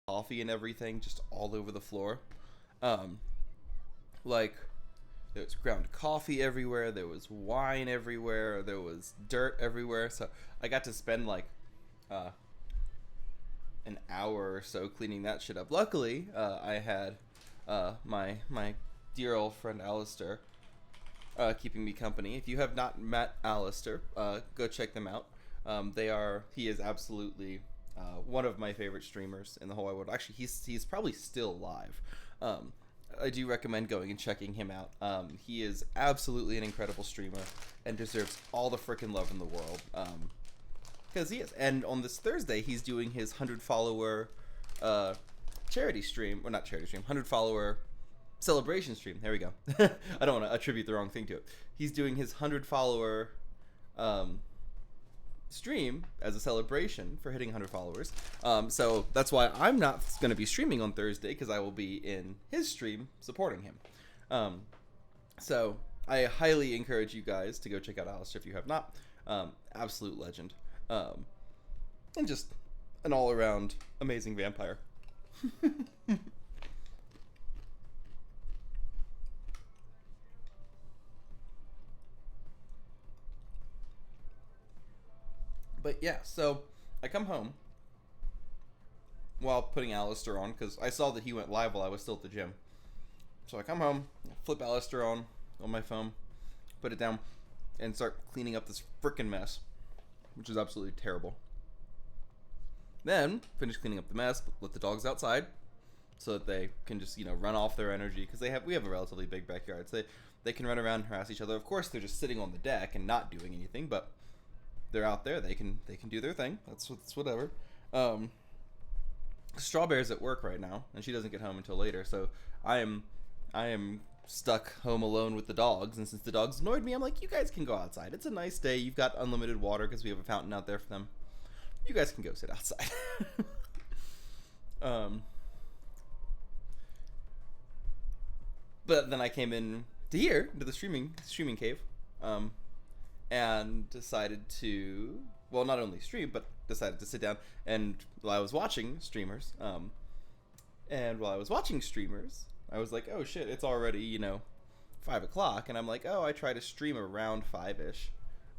coffee and everything just all over the floor. Um, like there was ground coffee everywhere, there was wine everywhere, there was dirt everywhere. So I got to spend like uh, an hour or so cleaning that shit up. Luckily, I had my dear old friend Alistair keeping me company. If you have not met Alistair, go check them out. He is absolutely one of my favorite streamers in the whole wide world. Actually, he's probably still live. Um, I do recommend going and checking him out. He is absolutely an incredible streamer and deserves all the freaking love in the world. Because he is. And on this Thursday, he's doing his 100 follower uh, charity stream. Well, not charity stream, 100 follower celebration stream. There we go. I don't want to attribute the wrong thing to it. He's doing his 100 follower um, stream as a celebration for hitting 100 followers. So that's why I'm not going to be streaming on Thursday, because I will be in his stream supporting him. So I highly encourage you guys to go check out Alistair if you have not. Absolute legend. And just an all-around amazing vampire. But yeah, so I come home while putting Alistair on, because I saw that he went live while I was still at the gym. So I come home, flip Alistair on my phone, put it down, and start cleaning up this freaking mess, which is absolutely terrible. Then finish cleaning up the mess, let the dogs outside, so that they can just run off their energy, because we have a relatively big backyard. So they can run around and harass each other. Of course, they're just sitting on the deck and not doing anything, but they're out there. They can do their thing. That's whatever. Strawberry's at work right now, and she doesn't get home until later. So I am stuck home alone with the dogs. And since the dogs annoyed me, I'm like, you guys can go outside. It's a nice day. You've got unlimited water because we have a fountain out there for them. You guys can go sit outside. But then I came in to here, into the streaming cave, and decided to, well, not only stream, but decided to sit down. And while I was watching streamers, I was like, oh shit, it's already 5 o'clock, and I'm like, oh, I try to stream around 5ish,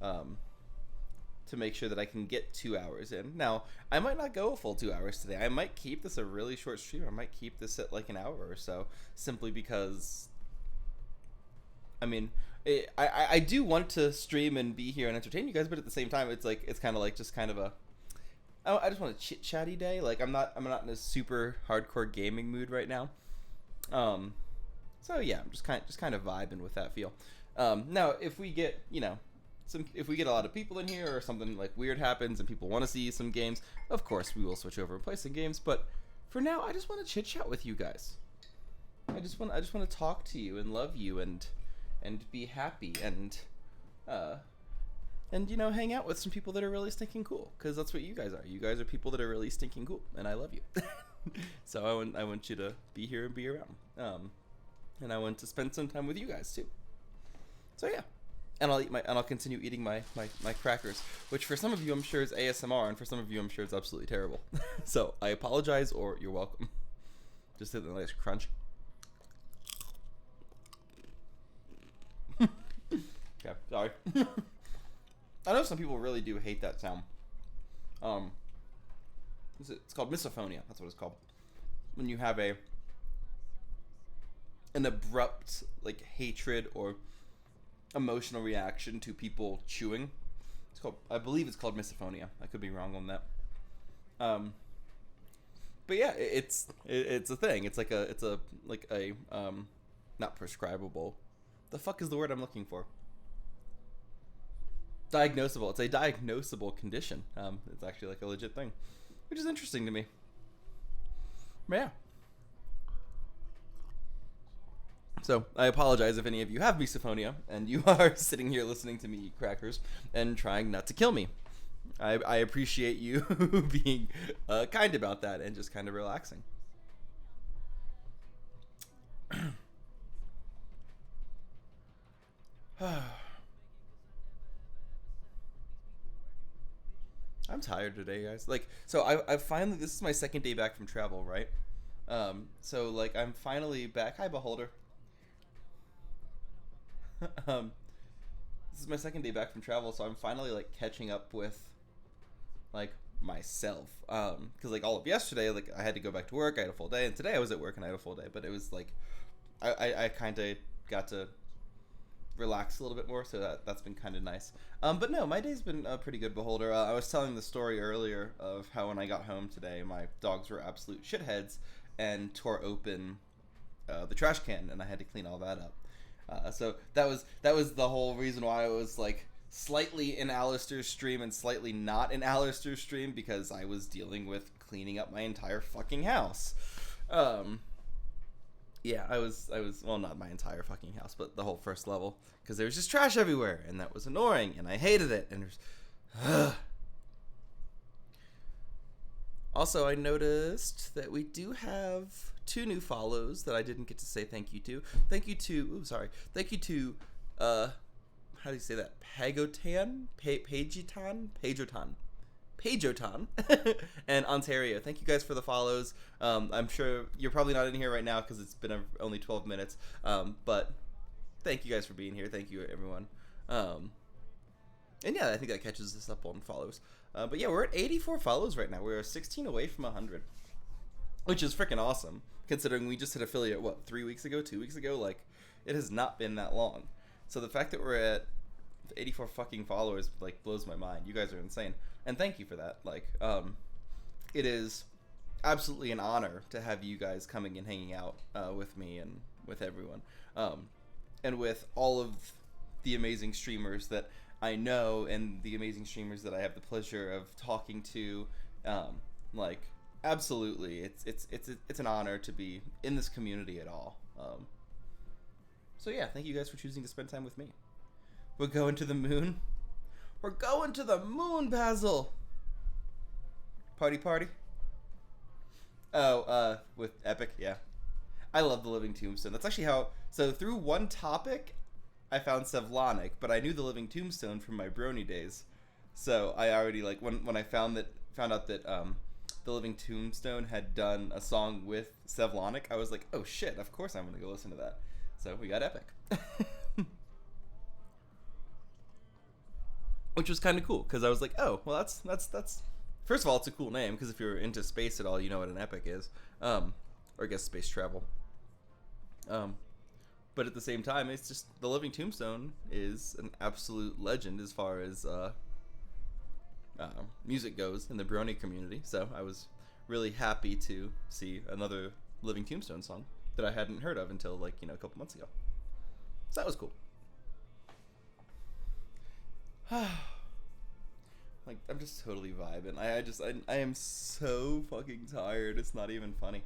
to make sure that I can get 2 hours in. Now, I might not go a full 2 hours today. I might keep this a really short stream. I might keep this at like an hour or so, simply because, I mean, I do want to stream and be here and entertain you guys, but at the same time, it's kind of like just kind of a, I just want a chit chatty day. Like I'm not in a super hardcore gaming mood right now. So yeah, I'm just kind of vibing with that feel. Now if we get if we get a lot of people in here, or something like weird happens and people want to see some games, of course we will switch over and play some games. But for now, I just want to chit chat with you guys. I just want to talk to you and love you and be happy and hang out with some people that are really stinking cool, because that's what you guys are. You guys are people that are really stinking cool, and I love you. So I want you to be here and be around, and I want to spend some time with you guys too. So yeah, and I'll continue eating my crackers, which for some of you I'm sure is ASMR, and for some of you I'm sure it's absolutely terrible. So I apologize, or you're welcome. Just hit the nice crunch. Okay, sorry. I know some people really do hate that sound. It's called misophonia. That's what it's called. When you have an abrupt like hatred or emotional reaction to people chewing. I believe it's called misophonia. I could be wrong on that. But yeah, it's a thing. It's a not prescribable. The fuck is the word I'm looking for? Diagnosable. It's a diagnosable condition. It's actually like a legit thing, which is interesting to me. But yeah. So I apologize if any of you have misophonia and you are sitting here listening to me eat crackers and trying not to kill me. I appreciate you being kind about that and just kind of relaxing. I'm tired today, guys. Like, so I finally, this is my second day back from travel, right? So like I'm finally back. Hi, Beholder. um, this is my second day back from travel, so I'm finally like catching up with like myself. Because like all of yesterday, like I had to go back to work. I had a full day, and today I was at work and I had a full day. But it was like I kind of got to relax a little bit more, so that's been kind of nice. But no, my day's been pretty good, Beholder. I was telling the story earlier of how when I got home today, my dogs were absolute shitheads and tore open the trash can, and I had to clean all that up. So that was the whole reason why I was like slightly in Alistair's stream and slightly not in Alistair's stream, because I was dealing with cleaning up my entire fucking house. Yeah, I was well, not my entire fucking house, but the whole first level, because there was just trash everywhere, and that was annoying, and I hated it. And there's also, I noticed that we do have 2 new follows that I didn't get to say thank you to. Thank you to how do you say that? Pajotan, and Ontario. Thank you guys for the follows. I'm sure you're probably not in here right now because it's been only 12 minutes. But thank you guys for being here. Thank you, everyone. And yeah, I think that catches us up on follows. But yeah, we're at 84 follows right now. We're 16 away from 100, which is freaking awesome considering we just hit affiliate 3 weeks ago, 2 weeks ago. Like, it has not been that long. So the fact that we're at 84 fucking followers like blows my mind. You guys are insane, and thank you for that. Like, it is absolutely an honor to have you guys coming and hanging out with me and with everyone, and with all of the amazing streamers that I know and the amazing streamers that I have the pleasure of talking to. Like, absolutely, it's an honor to be in this community at all. So yeah, thank you guys for choosing to spend time with me. We're going to the moon. We're going to the moon, Basil. Party. Oh, with Epic, yeah. I love the Living Tombstone. That's actually how. So through one topic, I found Sevlonic, but I knew the Living Tombstone from my Brony days. So I already like when I found out that the Living Tombstone had done a song with Sevlonic, I was like, oh shit, of course I'm gonna go listen to that. So we got Epic. Which was kind of cool, because I was like, oh, well, that's first of all, it's a cool name, because if you're into space at all, you know what an epic is, or I guess space travel. But at the same time, it's just the Living Tombstone is an absolute legend as far as music goes in the Brony community. So I was really happy to see another Living Tombstone song that I hadn't heard of until a couple months ago. So that was cool. Like, I'm just totally vibing. I am so fucking tired. It's not even funny.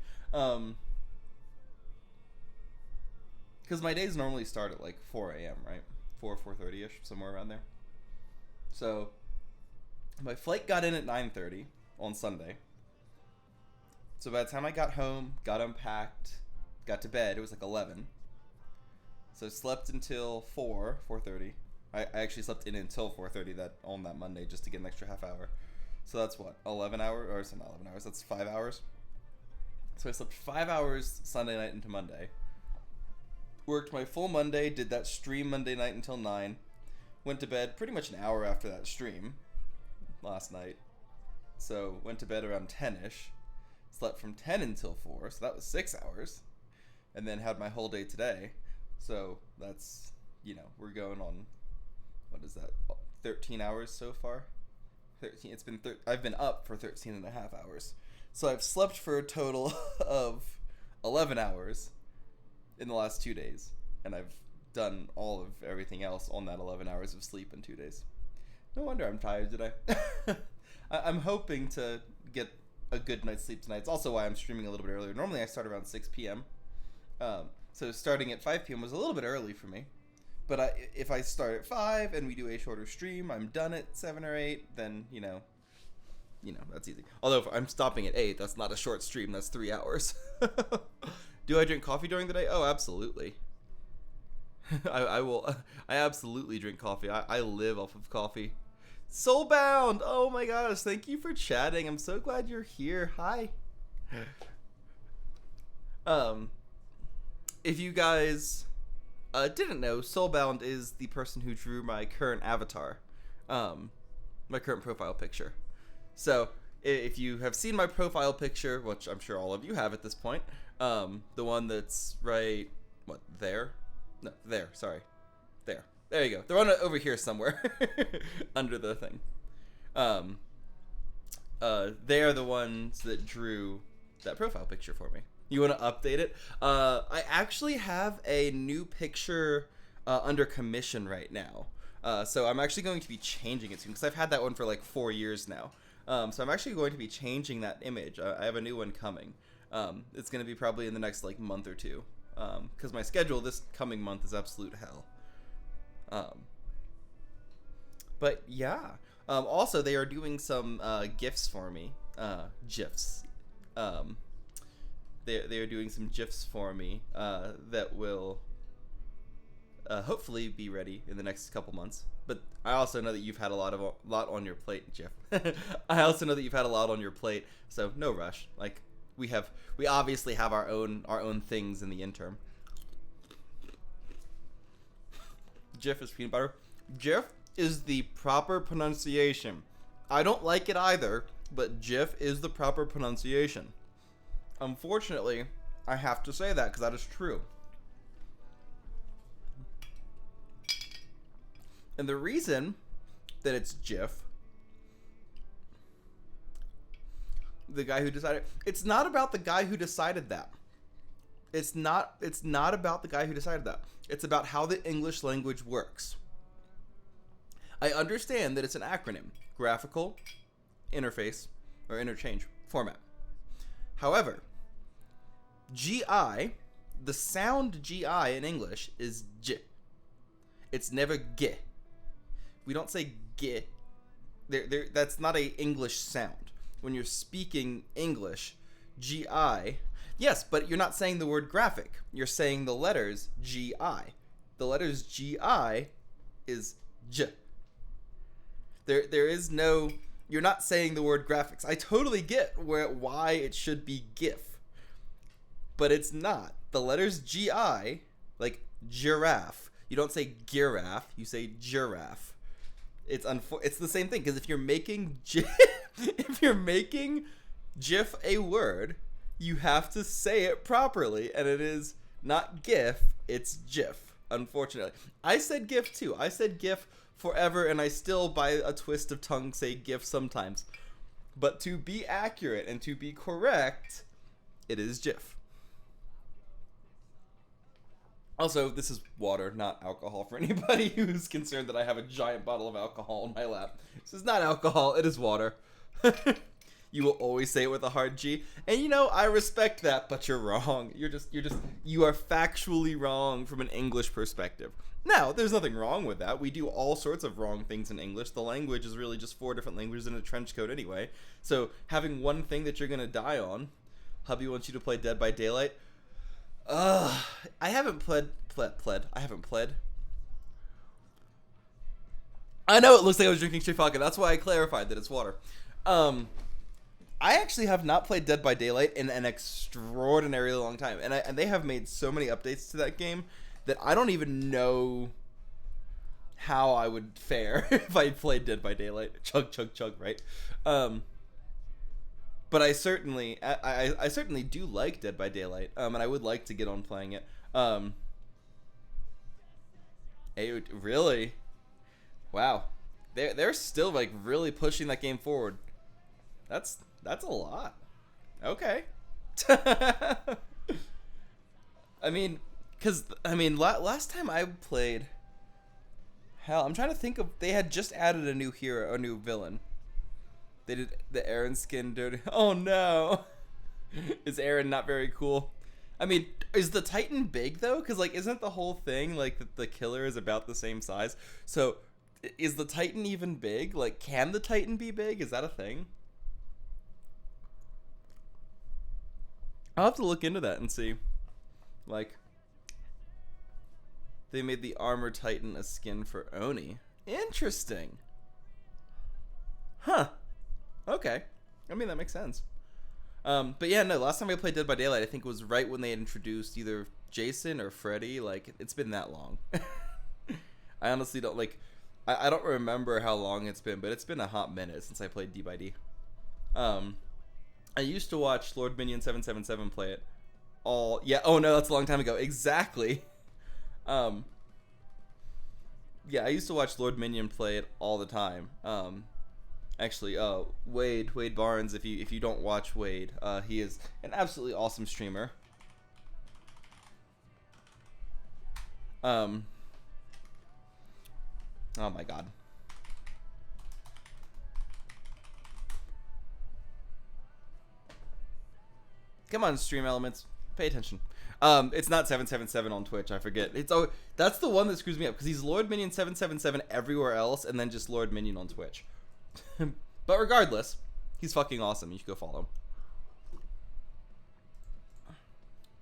Because my days normally start at like 4 a.m., right? 4:30ish, somewhere around there. So my flight got in at 9:30 on Sunday. So by the time I got home, got unpacked, got to bed, it was like 11. So slept until 4:30. I actually slept in until 4:30 on that Monday just to get an extra half hour. So that's what, 11 hours? Or it's not 11 hours, that's 5 hours. So I slept 5 hours Sunday night into Monday. Worked my full Monday, did that stream Monday night until 9. Went to bed pretty much an hour after that stream last night. So went to bed around 10ish. Slept from 10 until 4, so that was 6 hours. And then had my whole day today. So that's, we're going on, what is that, 13 hours so far? 13. I've been up for 13 and a half hours. So I've slept for a total of 11 hours in the last 2 days. And I've done all of everything else on that 11 hours of sleep in 2 days. No wonder I'm tired today. I'm hoping to get a good night's sleep tonight. It's also why I'm streaming a little bit earlier. Normally I start around 6 p.m. So starting at 5 p.m. was a little bit early for me. But if I start at 5 and we do a shorter stream, I'm done at 7 or 8, then, that's easy. Although if I'm stopping at 8, that's not a short stream, that's 3 hours. Do I drink coffee during the day? Oh, absolutely. I absolutely drink coffee. I live off of coffee. Soulbound! Oh my gosh, thank you for chatting. I'm so glad you're here. Hi. Um, if you guys didn't know, Soulbound is the person who drew my current avatar, my current profile picture. So if you have seen my profile picture, which I'm sure all of you have at this point, the one that's right, what, there? No, there, sorry. There you go. The one over here somewhere, under the thing. They are the ones that drew that profile picture for me. You want to update it? I actually have a new picture under commission right now. So I'm actually going to be changing it soon because I've had that one for like 4 years now. So I'm actually going to be changing that image. I have a new one coming. It's going to be probably in the next like month or two. Because my schedule this coming month is absolute hell. But yeah. Also, they are doing some GIFs for me. GIFs. They are doing some GIFs for me that will hopefully be ready in the next couple months. But I also know that you've had a lot on your plate, Jeff. I also know that you've had a lot on your plate, so no rush. Like we obviously have our own things in the interim. Jif is peanut butter. Jif is the proper pronunciation. I don't like it either, but Jif is the proper pronunciation. Unfortunately, I have to say that because that is true. And the reason that it's Jif, the guy who decided, it's not about the guy who decided that. It's not about the guy who decided that. It's about how the English language works. I understand that it's an acronym, graphical interface or interchange format. However, GI, the sound GI in English is J. It's never G. We don't say G. That's not a English sound. When you're speaking English, GI, yes, but you're not saying the word graphic. You're saying the letters GI. The letters GI is J. There is no, you're not saying the word graphics. I totally get why it should be GIF, but it's not. The letters GI, like giraffe, you don't say giraffe, you say giraffe. It's the same thing, because if you're making GIF a word, you have to say it properly, and it is not GIF, it's GIF, unfortunately. I said GIF too. I said GIF forever, and I still, by a twist of tongue, say GIF sometimes. But to be accurate and to be correct, it is GIF. Also, this is water, not alcohol, for anybody who's concerned that I have a giant bottle of alcohol in my lap. This is not alcohol, it is water. You will always say it with a hard G. And you know, I respect that, but you're wrong. You are factually wrong from an English perspective. Now, there's nothing wrong with that. We do all sorts of wrong things in English. The language is really just 4 different languages in a trench coat anyway. So having one thing that you're gonna die on, hubby wants you to play Dead by Daylight. I haven't pled. I haven't pled. I know it looks like I was drinking straight vodka. That's why I clarified that it's water. I actually have not played Dead by Daylight in an extraordinarily long time, and they have made so many updates to that game that I don't even know how I would fare if I played Dead by Daylight. Chug, chug, chug, right? But I certainly do like Dead by Daylight, and I would like to get on playing it. Really? Wow. They're still like really pushing that game forward. That's a lot. Okay. Last time I played, hell, I'm trying to think of, they had just added a new hero, a new villain. They did the Aaron skin dirty. Oh no. Is Aaron not very cool? I mean, is the Titan big though? Because like, isn't the whole thing like the killer is about the same size? So, is the Titan even big? Like, can the Titan be big? Is that a thing? I'll have to look into that and see. Like, they made the Armor Titan a skin for Oni. Interesting. Huh. Okay. I mean, that makes sense. But yeah, no, last time I played Dead by Daylight, I think it was right when they had introduced either Jason or Freddy. Like, it's been that long. I honestly don't, like, I don't remember how long it's been, but it's been a hot minute since I played D by D. I used to watch Lord Minion 777 play it yeah, oh no, that's a long time ago. Exactly. Yeah, I used to watch Lord Minion play it all the time. Actually, Wade Barnes, if you don't watch Wade, he is an absolutely awesome streamer. Oh my god. Come on, Stream Elements. Pay attention. It's not 777 on Twitch, I forget. That's the one that screws me up, because he's Lord Minion 777 everywhere else, and then just Lord Minion on Twitch. But regardless, he's fucking awesome. You should go follow him.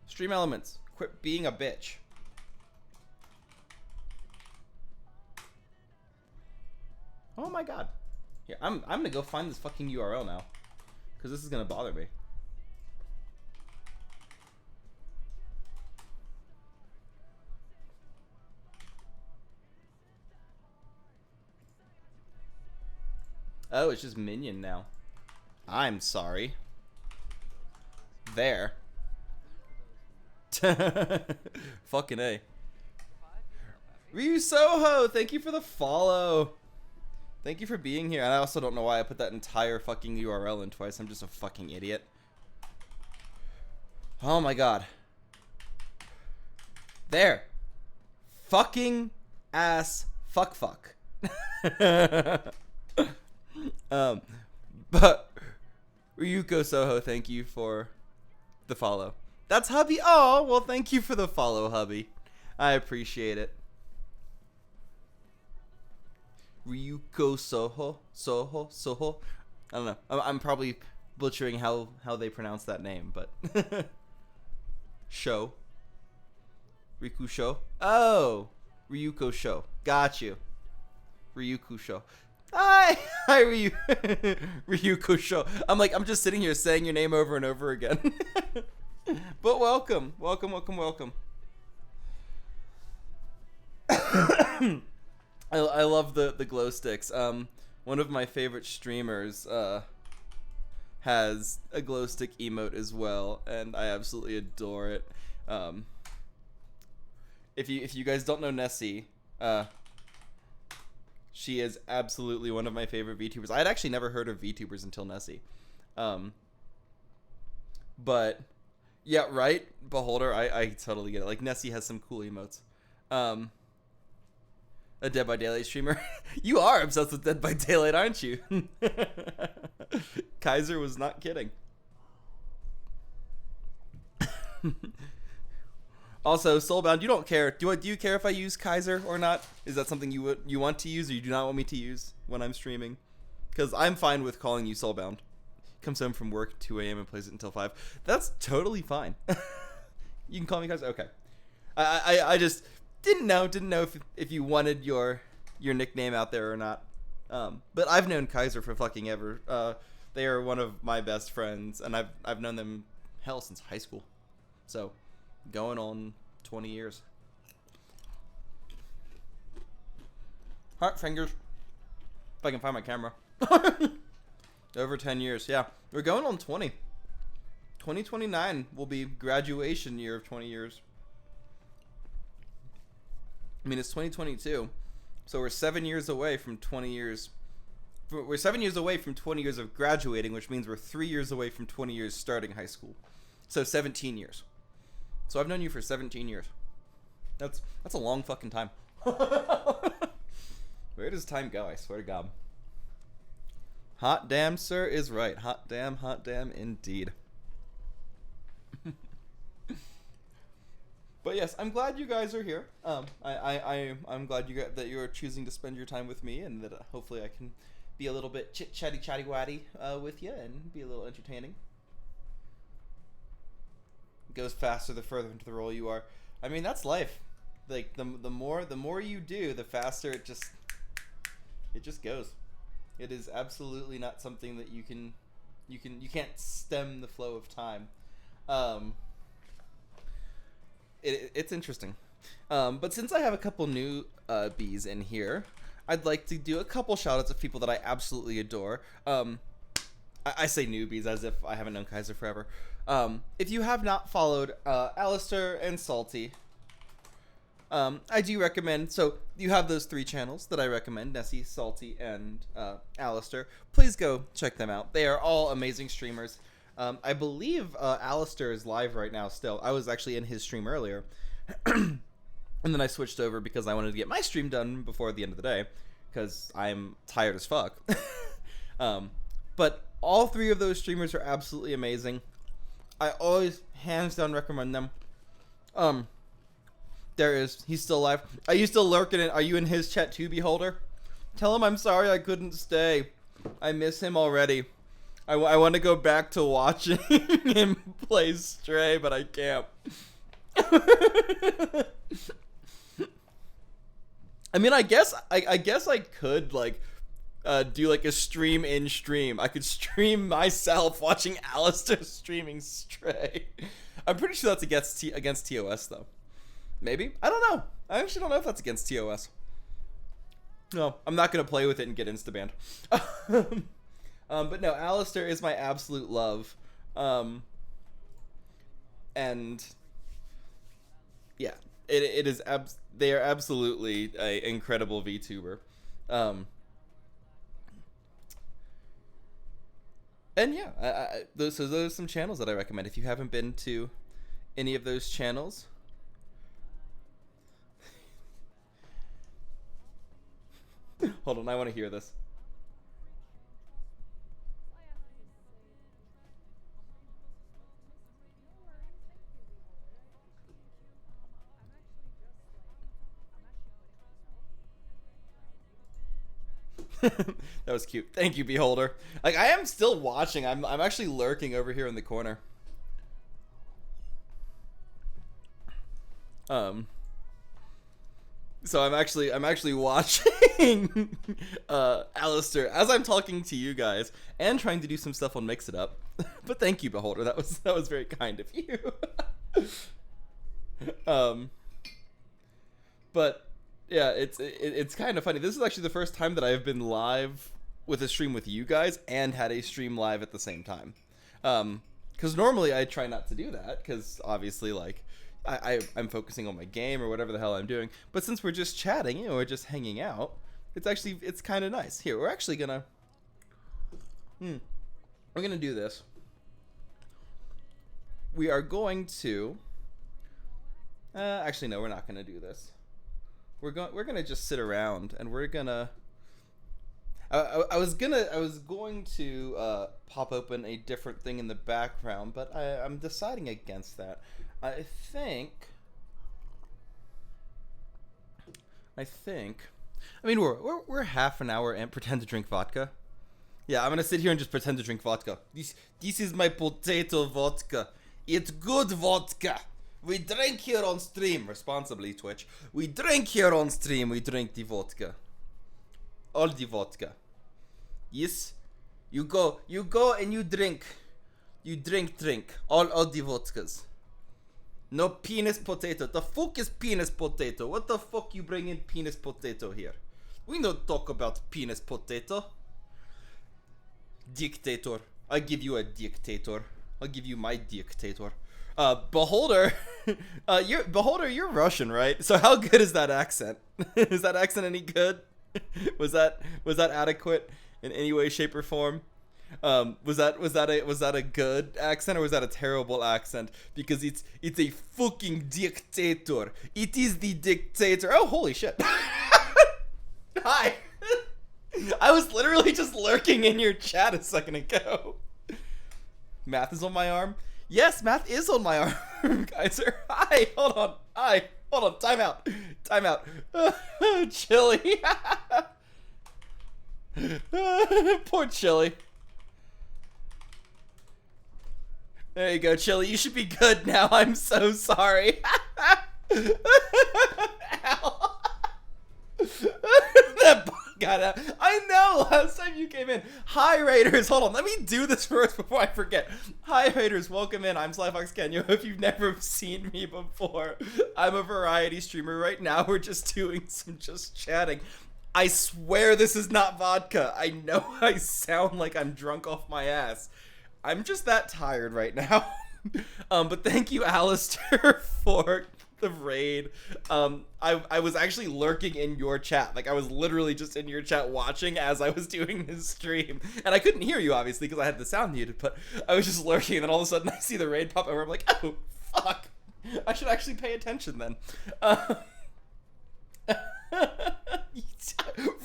Stream Elements, quit being a bitch. Oh my god. Here, I'm gonna go find this fucking URL now, because this is gonna bother me. Oh, it's just Minion now. I'm sorry. There. Fucking A. Ryu Soho, thank you for the follow. Thank you for being here. And I also don't know why I put that entire fucking URL in twice. I'm just a fucking idiot. Oh my god. There. Fucking ass fuck. But Ryuko Soho, thank you for the follow. That's hubby. Oh, well, thank you for the follow, hubby. I appreciate it. Ryuko Soho. I don't know. I'm probably butchering how they pronounce that name, but Show. Riku Show. Oh, Ryuko Show. Got you. Ryuko Show. Hi, Ryuko Show. I'm just sitting here saying your name over and over again. But welcome. I love the glow sticks. One of my favorite streamers has a glow stick emote as well, and I absolutely adore it. If you guys don't know Nessie, she is absolutely one of my favorite VTubers. I had actually never heard of VTubers until Nessie. But yeah, right, Beholder, I totally get it. Like, Nessie has some cool emotes. A Dead by Daylight streamer. You are obsessed with Dead by Daylight, aren't you? Kaiser was not kidding. Also, Soulbound, you don't care. Do you care if I use Kaiser or not? Is that something you want to use, or you do not want me to use when I'm streaming? Because I'm fine with calling you Soulbound. Comes home from work 2 a.m. and plays it until 5. That's totally fine. You can call me Kaiser. Okay. I just didn't know if you wanted your nickname out there or not. But I've known Kaiser for fucking ever. They are one of my best friends, and I've known them hell since high school. So, going on 20 years. Heart fingers. If I can find my camera. Over 10 years, yeah. We're going on 20. 2029 will be graduation year of 20 years. I mean, it's 2022. So we're 7 years away from 20 years. We're 7 years away from 20 years of graduating, which means we're 3 years away from 20 years starting high school. So 17 years. So I've known you for 17 years. That's a long fucking time. Where does time go? I swear to God. Hot damn, sir, is right. Hot damn indeed. But yes, I'm glad you guys are here. I'm glad that you're choosing to spend your time with me, and that hopefully I can be a little bit chatty watty with you and be a little entertaining. It goes faster the further into the role you are. I mean, that's life. Like the more you do, the faster it just goes. It is absolutely not something that you can't stem the flow of time. Um, it's interesting. But since I have a couple new bees in here, I'd like to do a couple shout outs of people that I absolutely adore. I say newbies as if I haven't known Kaiser forever. If you have not followed Alistair and Salty, I do recommend, so you have those 3 channels that I recommend, Nessie, Salty, and Alistair. Please go check them out. They are all amazing streamers. I believe Alistair is live right now still. I was actually in his stream earlier. And then I switched over because I wanted to get my stream done before the end of the day, because I'm tired as fuck. But all 3 of those streamers are absolutely amazing. I always hands down recommend them. He's still alive. Are you still lurking in? Are you in his chat too, Beholder? Tell him I'm sorry I couldn't stay. I miss him already. I want to go back to watching him play Stray, but I can't. I mean, I guess I could like do like a stream in stream. I could stream myself watching Alistair streaming Stray. I'm pretty sure that's against TOS though. Maybe? I don't know. I actually don't know if that's against TOS. No, I'm not gonna play with it and get insta-banned. But no, Alistair is my absolute love. And yeah, it is they are absolutely an incredible VTuber. And yeah, those are some channels that I recommend. If you haven't been to any of those channels, hold on, I want to hear this. That was cute. Thank you, Beholder. Like, I am still watching. I'm actually lurking over here in the corner. So I'm actually watching Alistair as I'm talking to you guys and trying to do some stuff on Mix It Up. But thank you, Beholder. That was very kind of you. But yeah, it's kind of funny. This is actually the first time that I've been live with a stream with you guys and had a stream live at the same time. Because normally I try not to do that because obviously like I'm focusing on my game or whatever the hell I'm doing. But since we're just chatting, you know, we're just hanging out, it's kind of nice. Here, we're actually gonna we're gonna do this. We are going to actually no, we're not gonna do this. We're gonna just sit around and we're gonna I was going to pop open a different thing in the background, but I'm deciding against that. I think I mean we're half an hour and pretend to drink vodka. Yeah, I'm gonna sit here and just pretend to drink vodka. This is my potato vodka. It's good vodka. We drink here on stream responsibly, Twitch. We drink here on stream. We drink the vodka. All the vodka. Yes. You go and you drink. You drink. All the vodkas. No penis potato. The fuck is penis potato? What the fuck you bring in penis potato here? We don't talk about penis potato. Dictator. I give you a dictator. I'll give you my dictator. Beholder, you're Russian, right? So how good is that accent? Is that accent any good? Was that adequate in any way, shape, or form? Was that a good accent or was that a terrible accent? Because it's a fucking dictator. It is the dictator. Oh, holy shit! Hi. I was literally just lurking in your chat a second ago. Math is on my arm. Yes, Math is on my arm, Kaiser. Hi, hold on. Time out. Chili. Poor Chili. There you go, Chili. You should be good now. I'm so sorry. Ow. That bug got out. I know, last time you came in. Hi, Raiders. Hold on, let me do this first before I forget. Hi, Raiders. Welcome in. I'm Slyfox Kenya. If you've never seen me before, I'm a variety streamer. Right now, we're just doing some just chatting. I swear this is not vodka. I know I sound like I'm drunk off my ass. I'm just that tired right now. But thank you, Alistair, for the raid. I was actually lurking in your chat. Like, I was literally just in your chat watching as I was doing this stream. And I couldn't hear you, obviously, because I had the sound muted, but I was just lurking, and then all of a sudden I see the raid pop over. I'm like, oh, fuck. I should actually pay attention then.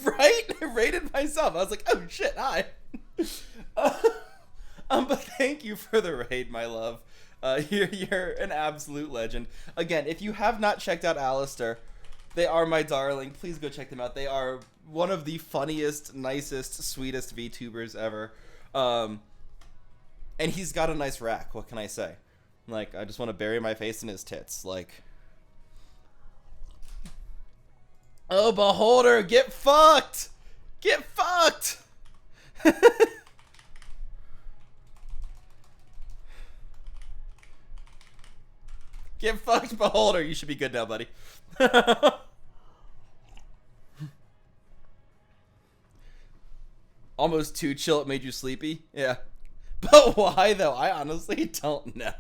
Right? I rated myself. I was like, oh, shit, hi. But thank you for the raid, my love. You're an absolute legend. Again, if you have not checked out Alistair, they are my darling. Please go check them out. They are one of the funniest, nicest, sweetest VTubers ever. And he's got a nice rack. What can I say? Like, I just want to bury my face in his tits. Like, oh, Beholder, get fucked! Get fucked! Get fucked, Beholder. You should be good now, buddy. Almost too chill. It made you sleepy? Yeah. But why, though? I honestly don't know.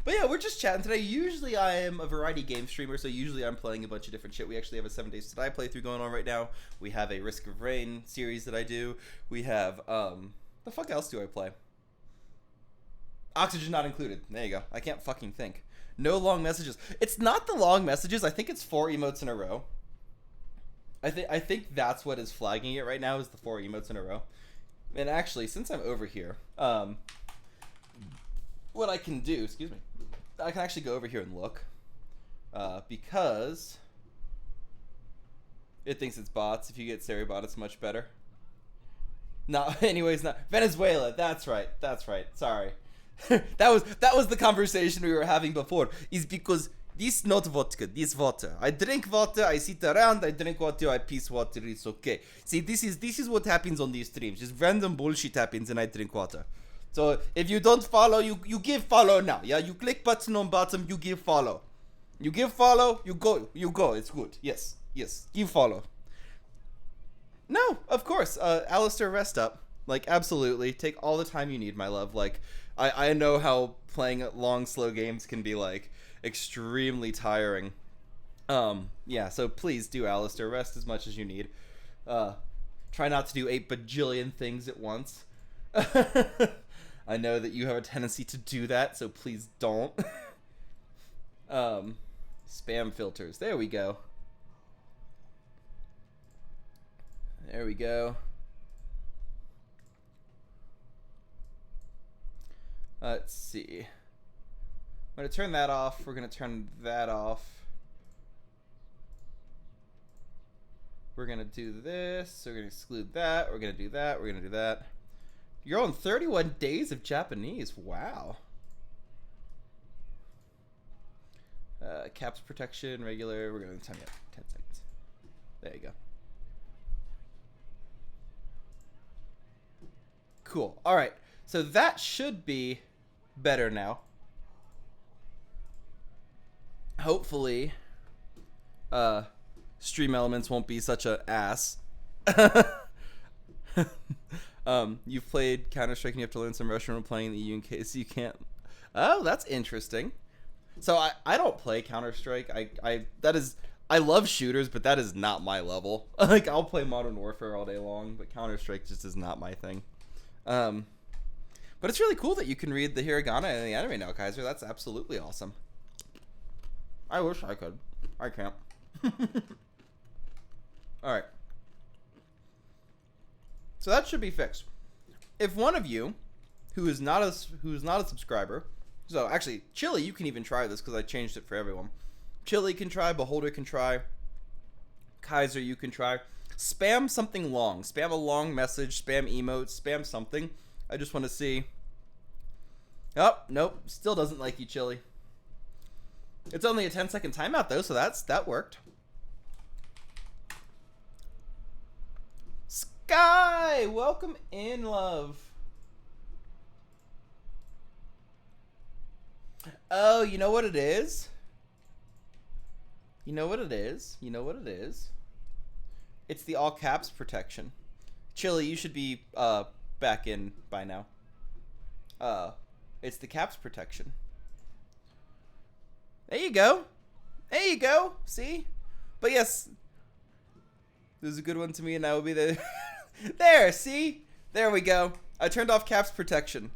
But yeah, we're just chatting today. Usually I am a variety game streamer, so usually I'm playing a bunch of different shit. We actually have a 7 Days to Die playthrough going on right now. We have a Risk of Rain series that I do. We have, the fuck else do I play? Oxygen not included. There you go. I can't fucking think. No long messages. It's not the long messages. I think it's 4 emotes in a row. I think that's what is flagging it right now, is the 4 emotes in a row. And actually, since I'm over here, what I can do, excuse me, I can actually go over here and look, because it thinks it's bots. If you get Seribot, it's much better. No, anyways, not Venezuela. That's right. That's right. Sorry. that was the conversation we were having before. Is because this not vodka, this water. I drink water, I sit around, I drink water, I piss water, it's okay. See, this is what happens on these streams. Just random bullshit happens and I drink water. So if you don't follow, you give follow now. Yeah, you click button on bottom, you give follow. You give follow, you go, it's good. Yes, give follow. No, of course. Alistair, rest up. Like, absolutely. Take all the time you need, my love. Like, I know how playing long, slow games can be, like, extremely tiring. Yeah, so please do, Alistair. Rest as much as you need. Try not to do 8 bajillion things at once. I know that you have a tendency to do that, so please don't. Spam filters. There we go. There we go. Let's see. I'm going to turn that off. We're going to turn that off. We're going to do this. We're going to exclude that. We're going to do that. We're going to do that. You're on 31 days of Japanese. Wow. Caps protection, regular. We're going to time it up 10 seconds. There you go. Cool. All right. So that should be better now. Hopefully, Stream Elements won't be such a ass. You've played Counter-Strike and you have to learn some Russian when playing the EU in case you can't. Oh, that's interesting. So I don't play Counter-Strike. I love shooters, but that is not my level. Like, I'll play Modern Warfare all day long, but Counter-Strike just is not my thing. But it's really cool that you can read the hiragana in the anime now, Kaiser. That's absolutely awesome. I wish I could. I can't. Alright. So that should be fixed. If one of you who is not a subscriber, so actually, Chili, you can even try this because I changed it for everyone. Chili can try, Beholder can try, Kaiser, you can try. Spam something long. Spam a long message, spam emotes, spam something. I just want to see. Oh, nope. Still doesn't like you, Chili. It's only a 10-second timeout, though, so that worked. Sky, welcome in, love. Oh, you know what it is? You know what it is? You know what it is? It's the all caps protection. Chili, you should be back in by now. It's the caps protection. There you go. There you go. See? But yes, this is a good one to me, and I will be there. There, see? There we go. I turned off caps protection.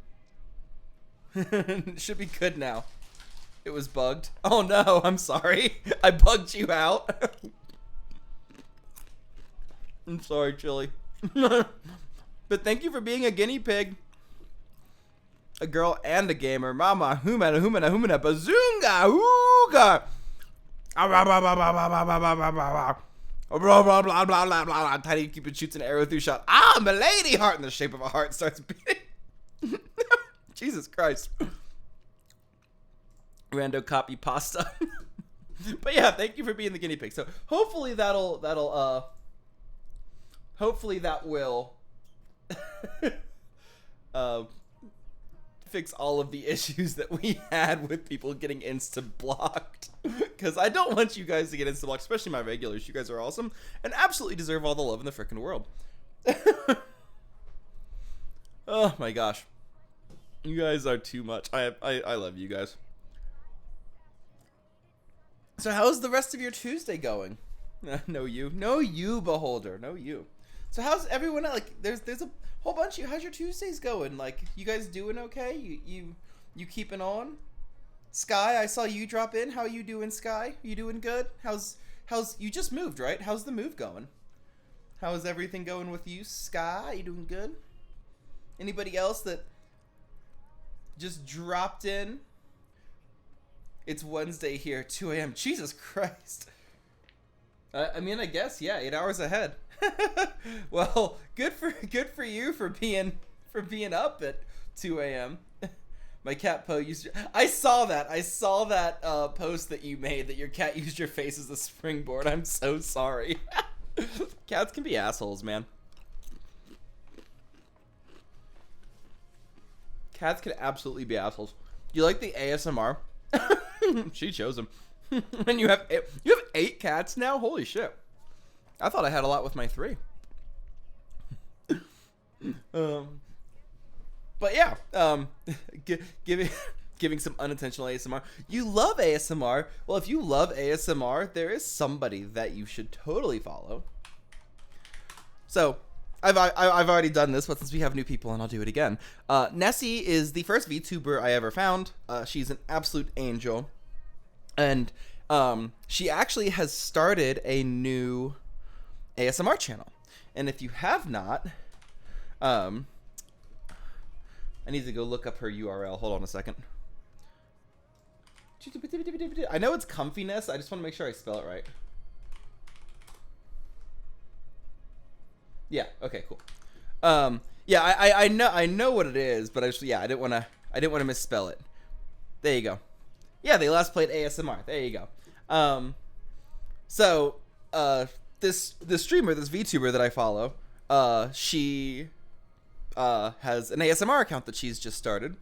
It should be good now. It was bugged. Oh no, I'm sorry. I bugged you out. I'm sorry, Chili. But thank you for being a guinea pig. A girl and a gamer. Mama, humana, humana, humana, bazunga, ooga. Blah, blah, blah, blah, blah, blah. Tiny Cupid shoots an arrow through shot. Ah, milady heart in the shape of a heart starts beating. Jesus Christ. Rando copy pasta. But yeah, thank you for being the guinea pig. So hopefully that will fix all of the issues that we had with people getting insta blocked. Because I don't want you guys to get insta blocked, especially my regulars. You guys are awesome and absolutely deserve all the love in the frickin' world. Oh my gosh, you guys are too much. I love you guys. So how's the rest of your Tuesday going? No you, beholder, no you. So how's everyone? Like, there's a whole bunch of you. How's your Tuesdays going? Like, you guys doing okay? You keeping on? Sky, I saw you drop in. How you doing, Sky? You doing good? How's you just moved, right? How's the move going? How is everything going with you, Sky? You doing good? Anybody else that just dropped in? It's Wednesday here, 2 a.m. Jesus Christ. I mean, I guess, yeah, 8 hours ahead. Well, good for you for being up at 2 a.m. My cat Poe used. I saw that post that you made that your cat used your face as a springboard. I'm so sorry. Cats can be assholes, man. Cats can absolutely be assholes. You like the ASMR? She chose them. And you have 8 cats now? Holy shit. I thought I had a lot with my 3. But yeah, giving some unintentional ASMR. You love ASMR. Well, if you love ASMR, there is somebody that you should totally follow. So, I've already done this, but since we have new people, and I'll do it again. Nessie is the first VTuber I ever found. She's an absolute angel. And she actually has started a new ASMR channel. And if you have not, I need to go look up her URL. Hold on a second. I know it's comfiness. I just want to make sure I spell it right. Yeah. Okay. Cool. Yeah. I know what it is, but I didn't want to misspell it. There you go. Yeah, they last played ASMR. There you go. So this streamer, this VTuber that I follow, she has an ASMR account that she's just started.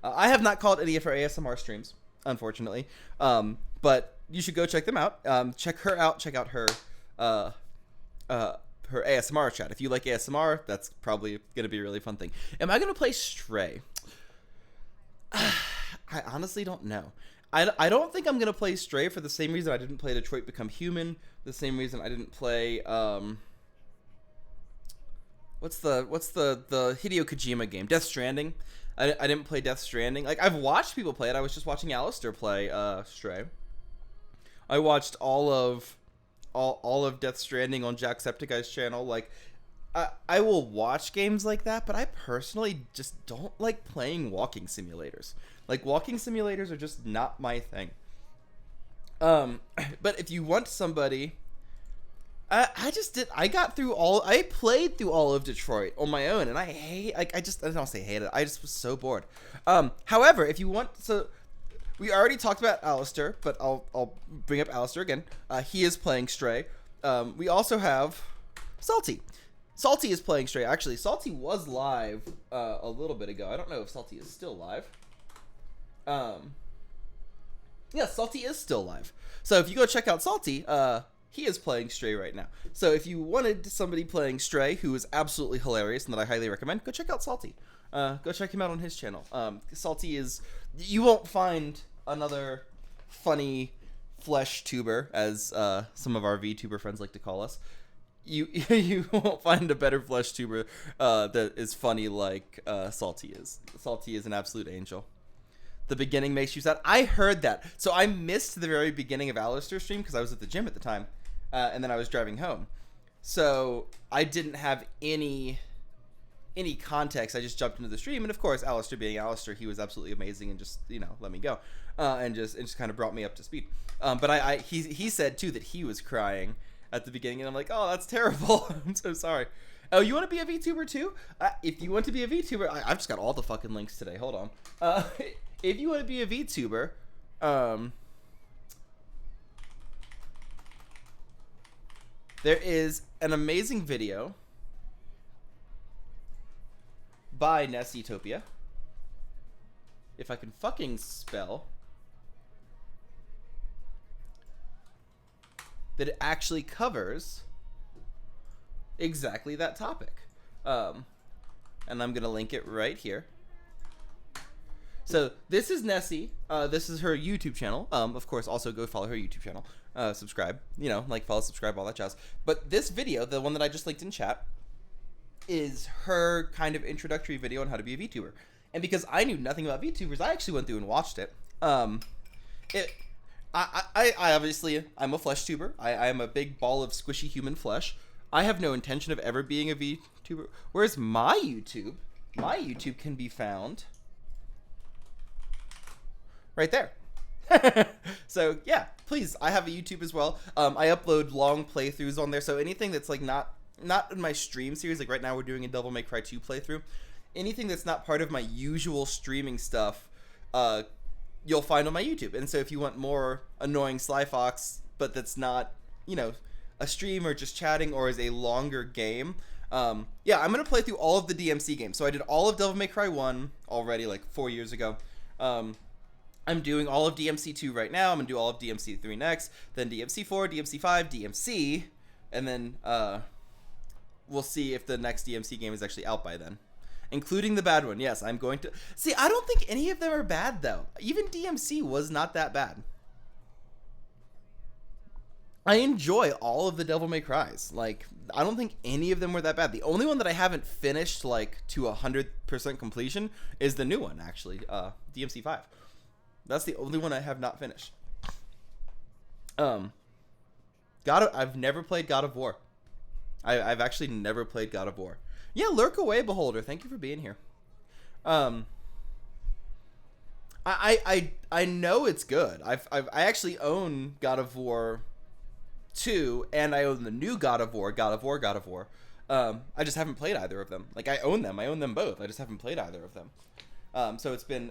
I have not called any of her ASMR streams, unfortunately. But you should go check them out. Check her out. Check out her ASMR chat. If you like ASMR, that's probably gonna be a really fun thing. Am I gonna play Stray? I honestly don't know. I don't think I'm gonna play Stray for the same reason I didn't play Detroit Become Human. The same reason I didn't play what's the Hideo Kojima game? Death Stranding. I didn't play Death Stranding. Like, I've watched people play it. I was just watching Alistair play Stray. I watched all of Death Stranding on Jacksepticeye's channel. Like, I will watch games like that, but I personally just don't like playing walking simulators. Like, walking simulators are just not my thing. But if you want somebody, I played through all of Detroit on my own, and I don't say hate it. I just was so bored. However, if you want, so we already talked about Alistair, but I'll bring up Alistair again. He is playing Stray. We also have Salty. Salty is playing Stray. Actually, Salty was live a little bit ago. I don't know if Salty is still live. Yeah, Salty is still live. So if you go check out Salty, he is playing Stray right now. So if you wanted somebody playing Stray who is absolutely hilarious and that I highly recommend, go check out Salty. Go check him out on his channel. Salty is... You won't find another funny flesh tuber, as some of our VTuber friends like to call us. You won't find a better flesh tuber that is funny like Salty is. Salty is an absolute angel. The beginning makes you sad. I heard that. So I missed the very beginning of Alistair's stream because I was at the gym at the time. And then I was driving home. So I didn't have any context. I just jumped into the stream. And of course, Alistair being Alistair, he was absolutely amazing and just, let me go. And just kind of brought me up to speed. But he said too that he was crying at the beginning. And I'm like, oh, that's terrible. I'm so sorry. Oh, you want to be a VTuber too? If you want to be a VTuber, I've just got all the fucking links today. Hold on. If you want to be a VTuber, there is an amazing video by Nessetopia. If I can fucking spell. That it actually covers exactly that topic. And I'm going to link it right here. So this is Nessie. This is her YouTube channel. Of course, also go follow her YouTube channel. Subscribe. Follow, subscribe, all that jazz. But this video, the one that I just linked in chat, is her kind of introductory video on how to be a VTuber. And because I knew nothing about VTubers, I actually went through and watched it. I obviously, I'm a flesh tuber. I am a big ball of squishy human flesh. I have no intention of ever being a VTuber. Whereas my YouTube can be found right there. So yeah, please, I have a YouTube as well. I upload long playthroughs on there, so anything that's like not in my stream series, like right now we're doing a Devil May Cry 2 playthrough, anything that's not part of my usual streaming stuff, you'll find on my YouTube. And so if you want more annoying Sly Fox, but that's not, a stream or just chatting or is a longer game, yeah, I'm gonna play through all of the DMC games. So I did all of Devil May Cry 1 already, like 4 years ago. I'm doing all of DMC 2 right now. I'm gonna do all of DMC 3 next, then DMC 4, DMC 5, DMC, and then we'll see if the next DMC game is actually out by then, including the bad one. Yes, I'm going to see. I don't think any of them are bad though. Even DMC was not that bad. I enjoy all of the Devil May Cries. Like, I don't think any of them were that bad. The only one that I haven't finished like to 100% completion is the new one, actually, DMC 5. That's the only one I have not finished. I've never played God of War. I've actually never played God of War. Yeah, lurk away, Beholder. Thank you for being here. I know it's good. I actually own God of War 2, and I own the new God of War. I just haven't played either of them. Like, I own them both. I just haven't played either of them. So it's been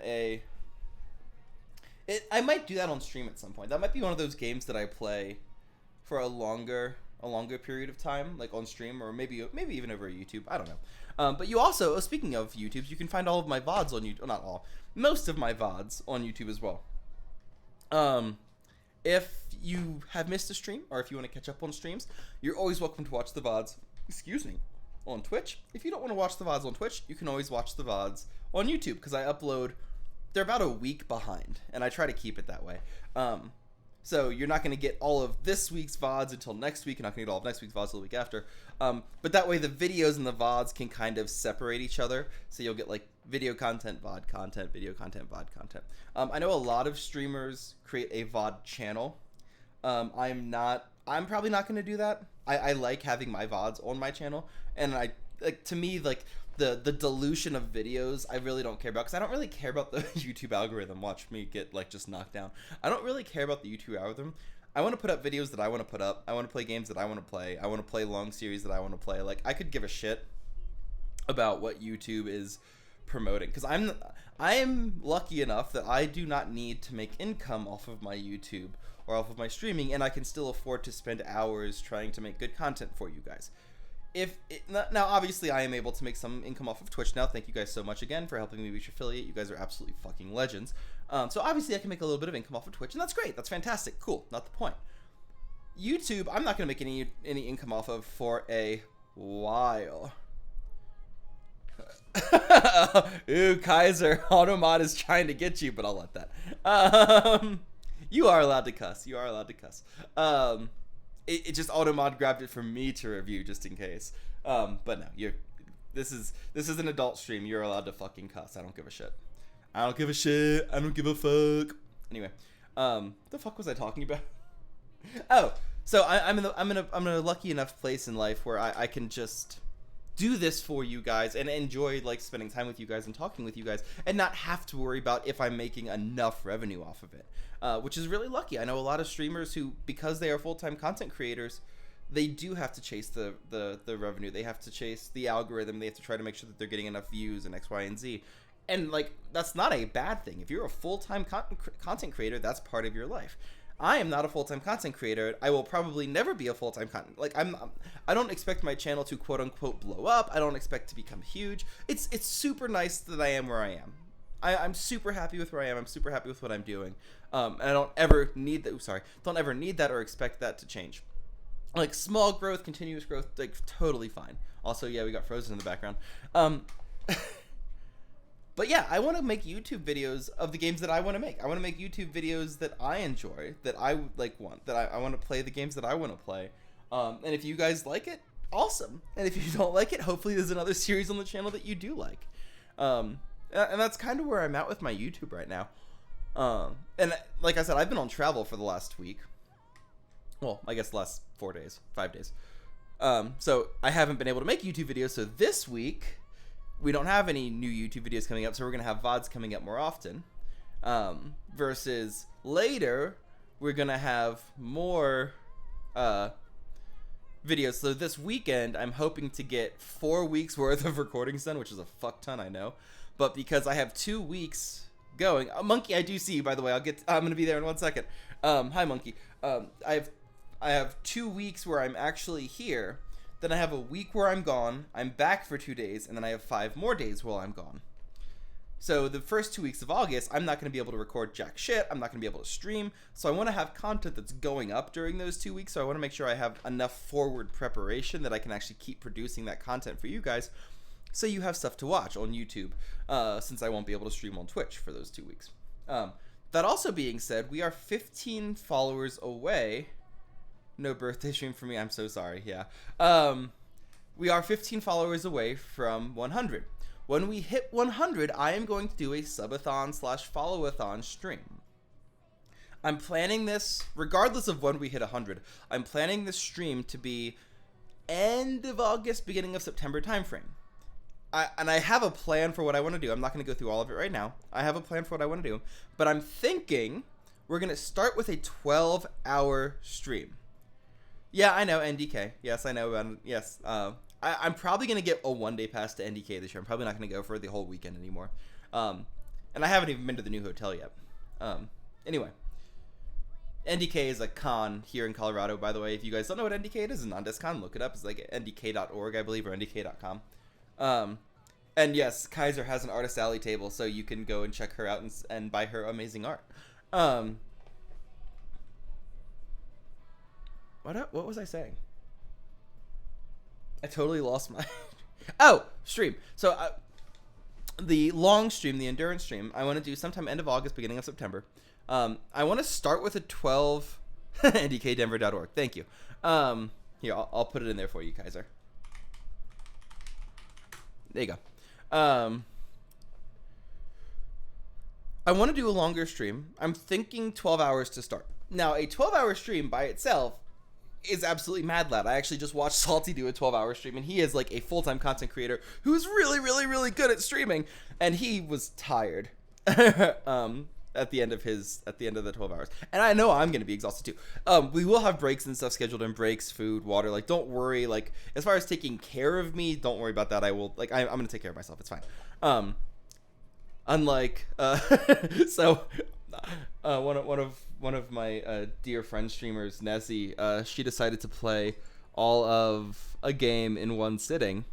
I might do that on stream at some point. That might be one of those games that I play for a longer period of time, like on stream, or maybe even over YouTube. I don't know. But you also, speaking of YouTube, you can find all of my VODs on YouTube. Not all, most of my VODs on YouTube as well. If you have missed a stream, or if you want to catch up on streams, you're always welcome to watch the VODs. On Twitch. If you don't want to watch the VODs on Twitch, you can always watch the VODs on YouTube, because I upload. They're about a week behind, and I try to keep it that way. So you're not going to get all of this week's VODs until next week. You're not going to get all of next week's VODs until the week after. But that way the videos and the VODs can kind of separate each other. So you'll get like video content, VOD content, video content, VOD content. I know a lot of streamers create a VOD channel. I'm probably not going to do that. I like having my VODs on my channel. And to me, like, the dilution of videos, I really don't care about, because I don't really care about the YouTube algorithm. Watch me get like just knocked down. I don't really care about the YouTube algorithm. I want to put up videos that I want to put up. I want to play games that I want to play. I want to play long series that I want to play. Like, I could give a shit about what YouTube is promoting, because I'm lucky enough that I do not need to make income off of my YouTube or off of my streaming, and I can still afford to spend hours trying to make good content for you guys. Now obviously I am able to make some income off of Twitch now. Thank you guys so much again for helping me reach affiliate. You guys are absolutely fucking legends. So obviously I can make a little bit of income off of Twitch, and that's great. That's fantastic. Cool. Not the point. YouTube, I'm not gonna make any income off of for a while. Ooh, Kaiser, Automod is trying to get you, but I'll let that. You are allowed to cuss. You are allowed to cuss. It just Automod grabbed it from me to review just in case. But no, this is an adult stream. You're allowed to fucking cuss. I don't give a shit. I don't give a shit. I don't give a fuck. Anyway, the fuck was I talking about? Oh, so I'm in a lucky enough place in life where I can just do this for you guys and enjoy like spending time with you guys and talking with you guys and not have to worry about if I'm making enough revenue off of it, which is really lucky. I know a lot of streamers who, because they are full-time content creators, they do have to chase the revenue. They have to chase the algorithm. They have to try to make sure that they're getting enough views and X, Y, and Z. And like, that's not a bad thing. If you're a full-time content creator, that's part of your life. I am not a full-time content creator. I will probably never be a full-time content. Like I don't expect my channel to quote unquote blow up. I don't expect to become huge. It's super nice that I am where I am. I'm super happy with where I am. I'm super happy with what I'm doing. And I don't ever need that. Don't ever need that or expect that to change. Like small growth, continuous growth, like totally fine. Also, yeah, we got Frozen in the background. But yeah, I want to make YouTube videos of the games that I want to make. I want to make YouTube videos that I enjoy, that I like want, that I want to play the games that I want to play. And if you guys like it, awesome. And if you don't like it, hopefully there's another series on the channel that you do like. And that's kind of where I'm at with my YouTube right now. And like I said, I've been on travel for the last week. Well, I guess the last 5 days. So I haven't been able to make YouTube videos. So this week, we don't have any new YouTube videos coming up, so we're going to have VODs coming up more often. Versus later, we're going to have more videos. So this weekend, I'm hoping to get 4 weeks worth of recordings done, which is a fuck ton, I know. But because I have 2 weeks going... Monkey, I do see you, by the way. I'm going to be there in 1 second. Hi, Monkey. I have 2 weeks where I'm actually here. Then I have a week where I'm gone, I'm back for 2 days, and then I have 5 more days while I'm gone. So the first 2 weeks of August, I'm not going to be able to record jack shit, I'm not going to be able to stream, so I want to have content that's going up during those 2 weeks, so I want to make sure I have enough forward preparation that I can actually keep producing that content for you guys, so you have stuff to watch on YouTube, since I won't be able to stream on Twitch for those 2 weeks. That also being said, we are 15 followers away. No birthday stream for me. I'm so sorry. Yeah. We are 15 followers away from 100. When we hit 100, I am going to do a subathon/followathon stream. I'm planning this, regardless of when we hit 100, I'm planning this stream to be end of August, beginning of September timeframe. And I have a plan for what I want to do. I'm not going to go through all of it right now. I have a plan for what I want to do. But I'm thinking we're going to start with a 12-hour stream. Yeah, I know, NDK. Yes, I know about it. Yes. I'm probably going to get a 1-day pass to NDK this year. I'm probably not going to go for the whole weekend anymore. And I haven't even been to the new hotel yet. Anyway. NDK is a con here in Colorado, by the way. If you guys don't know what NDK is, it's a non-disc con. Look it up. It's like ndk.org, I believe, or ndk.com. And yes, Kaiser has an Artist Alley table, so you can go and check her out and buy her amazing art. What was I saying? I totally lost my... Oh, stream. So, the long stream, the endurance stream, I want to do sometime end of August, beginning of September. I want to start with a 12... ndkdenver.org. Thank you. Here, I'll put it in there for you, Kaiser. There you go. I want to do a longer stream. I'm thinking 12 hours to start. Now, a 12-hour stream by itself is absolutely mad loud. I actually just watched Salty do a 12-hour stream, and he is like a full-time content creator who's really, really, really good at streaming, and he was tired at the end of the 12 hours. And I know I'm gonna be exhausted too. We will have breaks and stuff scheduled in, breaks, food, water. Like, don't worry. Like, as far as taking care of me, don't worry about that. I will. Like, I'm gonna take care of myself. It's fine. Unlike so. One of my dear friend streamers, Nessie, she decided to play all of a game in one sitting.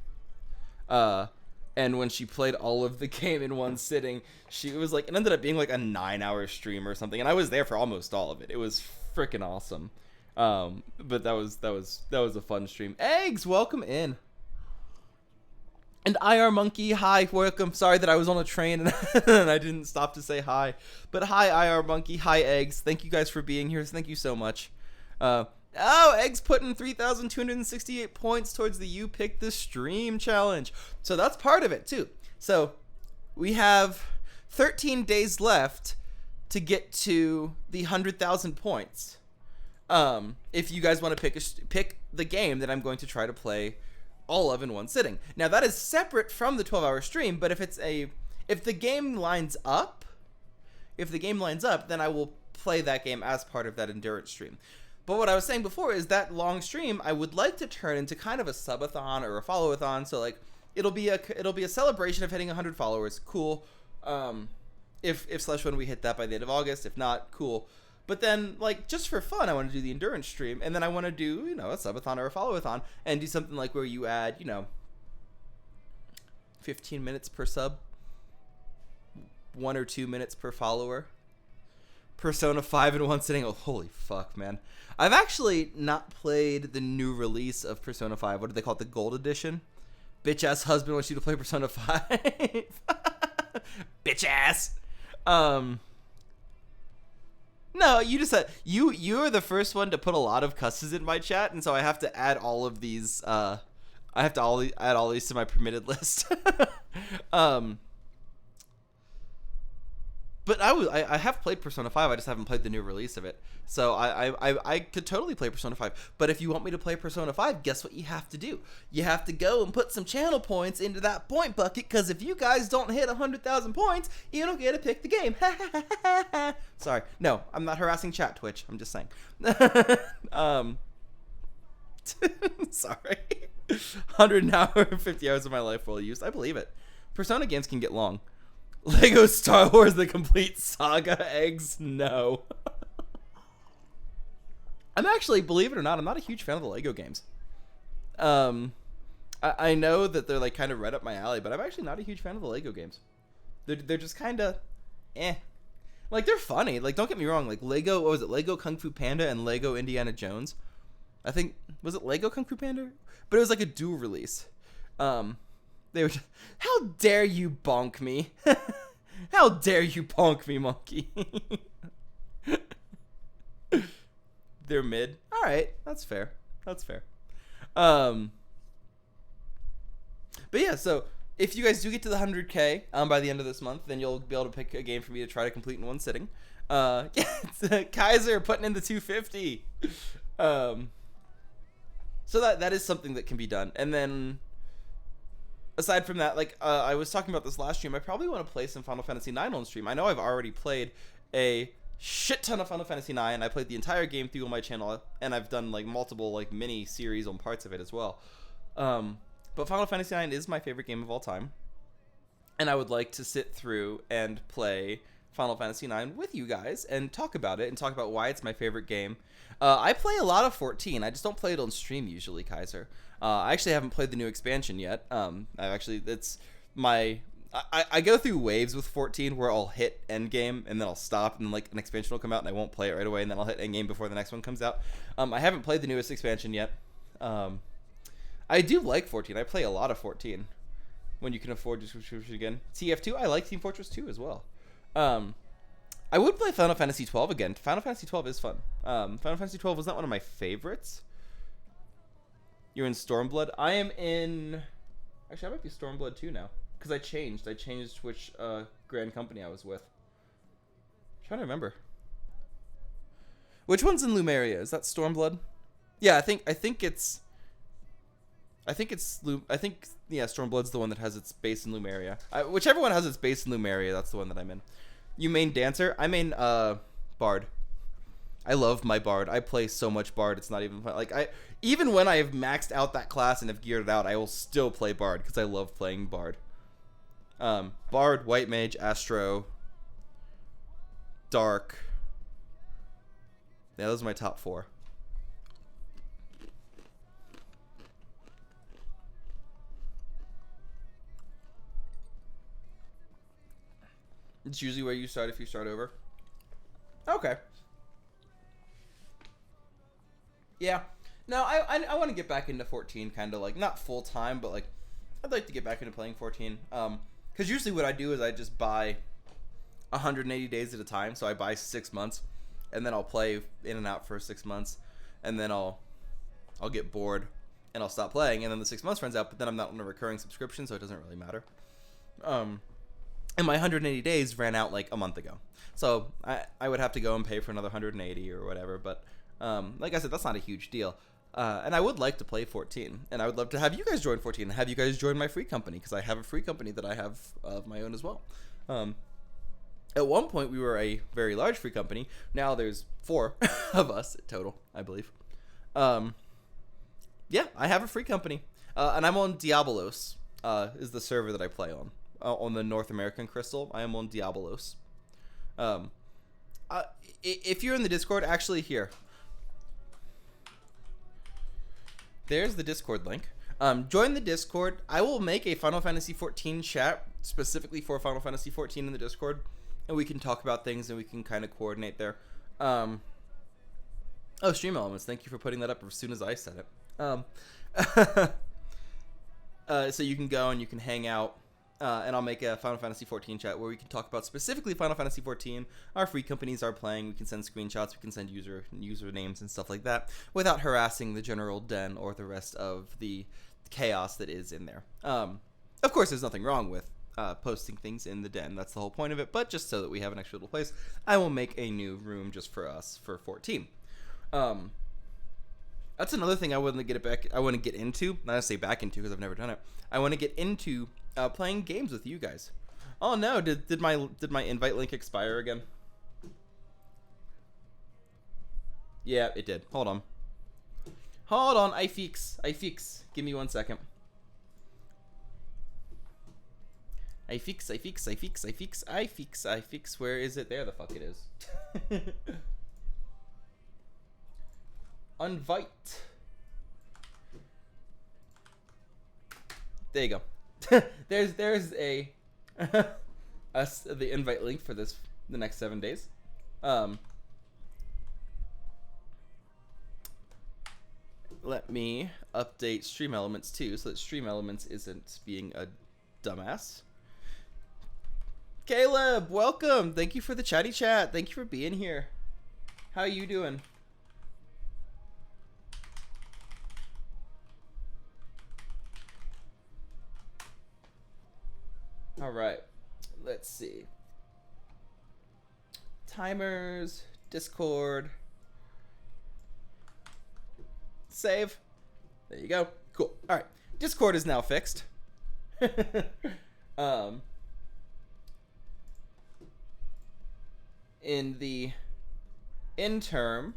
And when she played all of the game in one sitting, it ended up being like a 9-hour stream or something, and I was there for almost all of it. It was freaking awesome. But that was a fun stream. Eggs, welcome in. And IR Monkey, hi, welcome. Sorry that I was on a train and I didn't stop to say hi. But hi, IR Monkey, hi, Eggs. Thank you guys for being here. Thank you so much. Eggs putting 3,268 points towards the You Pick the Stream challenge. So that's part of it, too. So we have 13 days left to get to the 100,000 points. If you guys want to pick the game that I'm going to try to play all of in one sitting. Now, that is separate from the 12-hour stream, but if the game lines up, then I will play that game as part of that endurance stream. But what I was saying before is that long stream I would like to turn into kind of a subathon or a follow-a-thon. So like it'll be a celebration of hitting 100 followers. Cool. If slash when we hit that by the end of August. If not, cool. But then, like, just for fun, I want to do the endurance stream, and then I want to do, a subathon or a follow-a-thon, and do something like where you add, 15 minutes per sub, 1 or 2 minutes per follower. Persona 5 in one sitting. Oh, holy fuck, man. I've actually not played the new release of Persona 5. What do they call it? The Gold Edition? Bitch-ass husband wants you to play Persona 5. Bitch-ass. No, you just said you're the first one to put a lot of cusses in my chat, and so I have to add all of these. I have to add all these to my permitted list. But I have played Persona 5. I just haven't played the new release of it. So I could totally play Persona 5. But if you want me to play Persona 5, guess what you have to do? You have to go and put some channel points into that point bucket, because if you guys don't hit 100,000 points, you don't get to pick the game. Sorry. No, I'm not harassing chat, Twitch. I'm just saying. Sorry. 100 an hour and 50 hours of my life well used. I believe it. Persona games can get long. Lego Star Wars The Complete Saga. Eggs, no. I'm actually, believe it or not, I'm not a huge fan of the Lego games. I know that they're like kind of right up my alley, but I'm actually not a huge fan of the Lego games. They're just kind of Like, they're funny. Like, don't get me wrong. Like, Lego, what was it? Lego Kung Fu Panda and Lego Indiana Jones. I think, was it Lego Kung Fu Panda? But it was like a dual release. They were just, how dare you bonk me? How dare you bonk me, monkey? They're mid. All right, that's fair. That's fair. But yeah, so if you guys do get to the 100K by the end of this month, then you'll be able to pick a game for me to try to complete in one sitting. Kaiser putting in the 250. So that is something that can be done. And then aside from that, like I was talking about this last stream, I probably want to play some Final Fantasy IX on stream. I know I've already played a shit ton of Final Fantasy IX. I played the entire game through on my channel, and I've done like multiple like mini series on parts of it as well. But Final Fantasy IX is my favorite game of all time, and I would like to sit through and play Final Fantasy IX with you guys and talk about it and talk about why it's my favorite game. I play a lot of 14. I just don't play it on stream usually, Kaiser. I actually haven't played the new expansion yet. I go through waves with 14 where I'll hit endgame and then I'll stop and then like an expansion will come out and I won't play it right away and then I'll hit endgame before the next one comes out. I haven't played the newest expansion yet. I do like 14. I play a lot of 14 when you can afford to switch again. TF2, I like Team Fortress 2 as well. I would play Final Fantasy 12 again. Final Fantasy 12 is fun. Final Fantasy 12 was not one of my favorites. You're in Stormblood. I am in... Actually, I might be Stormblood 2 now. Because I changed. I changed which grand company I was with. I'm trying to remember. Which one's in Lumeria? Is that Stormblood? Yeah, I think Stormblood's the one that has its base in Lumeria. Whichever one has its base in Lumeria, that's the one that I'm in. You main Dancer? I main Bard. I love my Bard. I play so much Bard, it's not even fun. Like, even when I have maxed out that class and have geared it out, I will still play Bard because I love playing Bard. Bard, White Mage, Astro, Dark. Yeah, those are my top 4. It's usually where you start if you start over. Okay. Yeah. No, I want to get back into 14, kind of like not full time, but like I'd like to get back into playing 14. Because usually what I do is I just buy 180 days at a time. So I buy 6 months, and then I'll play in and out for 6 months, and then I'll get bored and I'll stop playing, and then the 6 months runs out. But then I'm not on a recurring subscription, so it doesn't really matter. And my 180 days ran out like a month ago, so I would have to go and pay for another 180 or whatever. But like I said, that's not a huge deal. And I would like to play 14, and I would love to have you guys join 14 and have you guys join my free company, because I have a free company that I have of my own as well. At one point, we were a very large free company. Now there's 4 of us total, I believe. Yeah, I have a free company, and I'm on Diabolos. Is the server that I play on the North American Crystal. I am on Diabolos. If you're in the Discord, actually here. There's the Discord link. Join the Discord. I will make a Final Fantasy 14 chat specifically for Final Fantasy 14 in the Discord, and we can talk about things and we can kind of coordinate there. Oh, Stream Elements, thank you for putting that up as soon as I said it. So you can go and you can hang out, and I'll make a Final Fantasy 14 chat where we can talk about specifically Final Fantasy 14. Our free companies are playing. We can send screenshots. We can send user names and stuff like that without harassing the general den or the rest of the chaos that is in there. Of course, there's nothing wrong with posting things in the den. That's the whole point of it. But just so that we have an extra little place, I will make a new room just for us for 14. That's another thing I want to get into. Not to say back into, because I've never done it. I want to get into playing games with you guys. Oh no, did my invite link expire again? Yeah, it did. Hold on. I fix. Give me 1 second. I fix. Where is it? There the fuck it is. Invite. There you go. there's the invite link for the next 7 days. Let me update Stream Elements too, so that Stream Elements isn't being a dumbass. Caleb, welcome. Thank you for the chatty chat. Thank you for being here. How are you doing? All right, let's see. Timers, Discord, save. There you go. Cool. All right, Discord is now fixed. In the interim,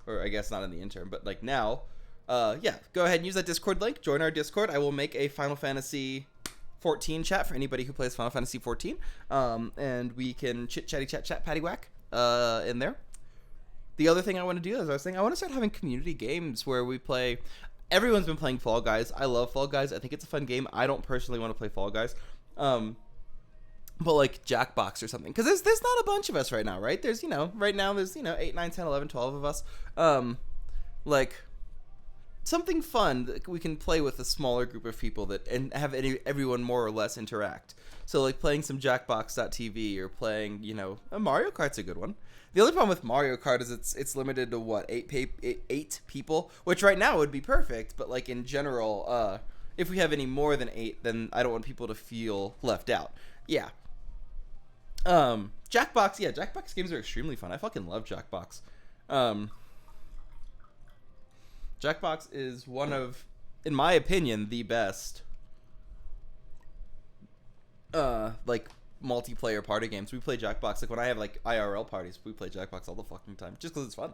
or I guess not in the interim, but like now, yeah, go ahead and use that Discord link. Join our Discord. I will make a Final Fantasy 14 chat for anybody who plays Final Fantasy 14, and we can chat paddywhack in there. The other thing I want to do, as I was saying, I want to start having community games where we play. Everyone's been playing Fall Guys. I love Fall Guys. I think it's a fun game. I don't personally want to play Fall Guys, but like Jackbox or something, because there's not a bunch of us right now, right? There's right now there's 8, 9, 10, 11, 12 of us. Like something fun that we can play with a smaller group of people and have everyone more or less interact. So like playing some Jackbox.tv or playing, Mario Kart's a good one. The only problem with Mario Kart is it's limited to what, 8 people, which right now would be perfect. But like in general, if we have any more than 8, then I don't want people to feel left out. Yeah. Jackbox, yeah, Jackbox games are extremely fun. I fucking love Jackbox. Jackbox is one of, in my opinion, the best like multiplayer party games. We play Jackbox like when I have like IRL parties, we play Jackbox all the fucking time just because it's fun.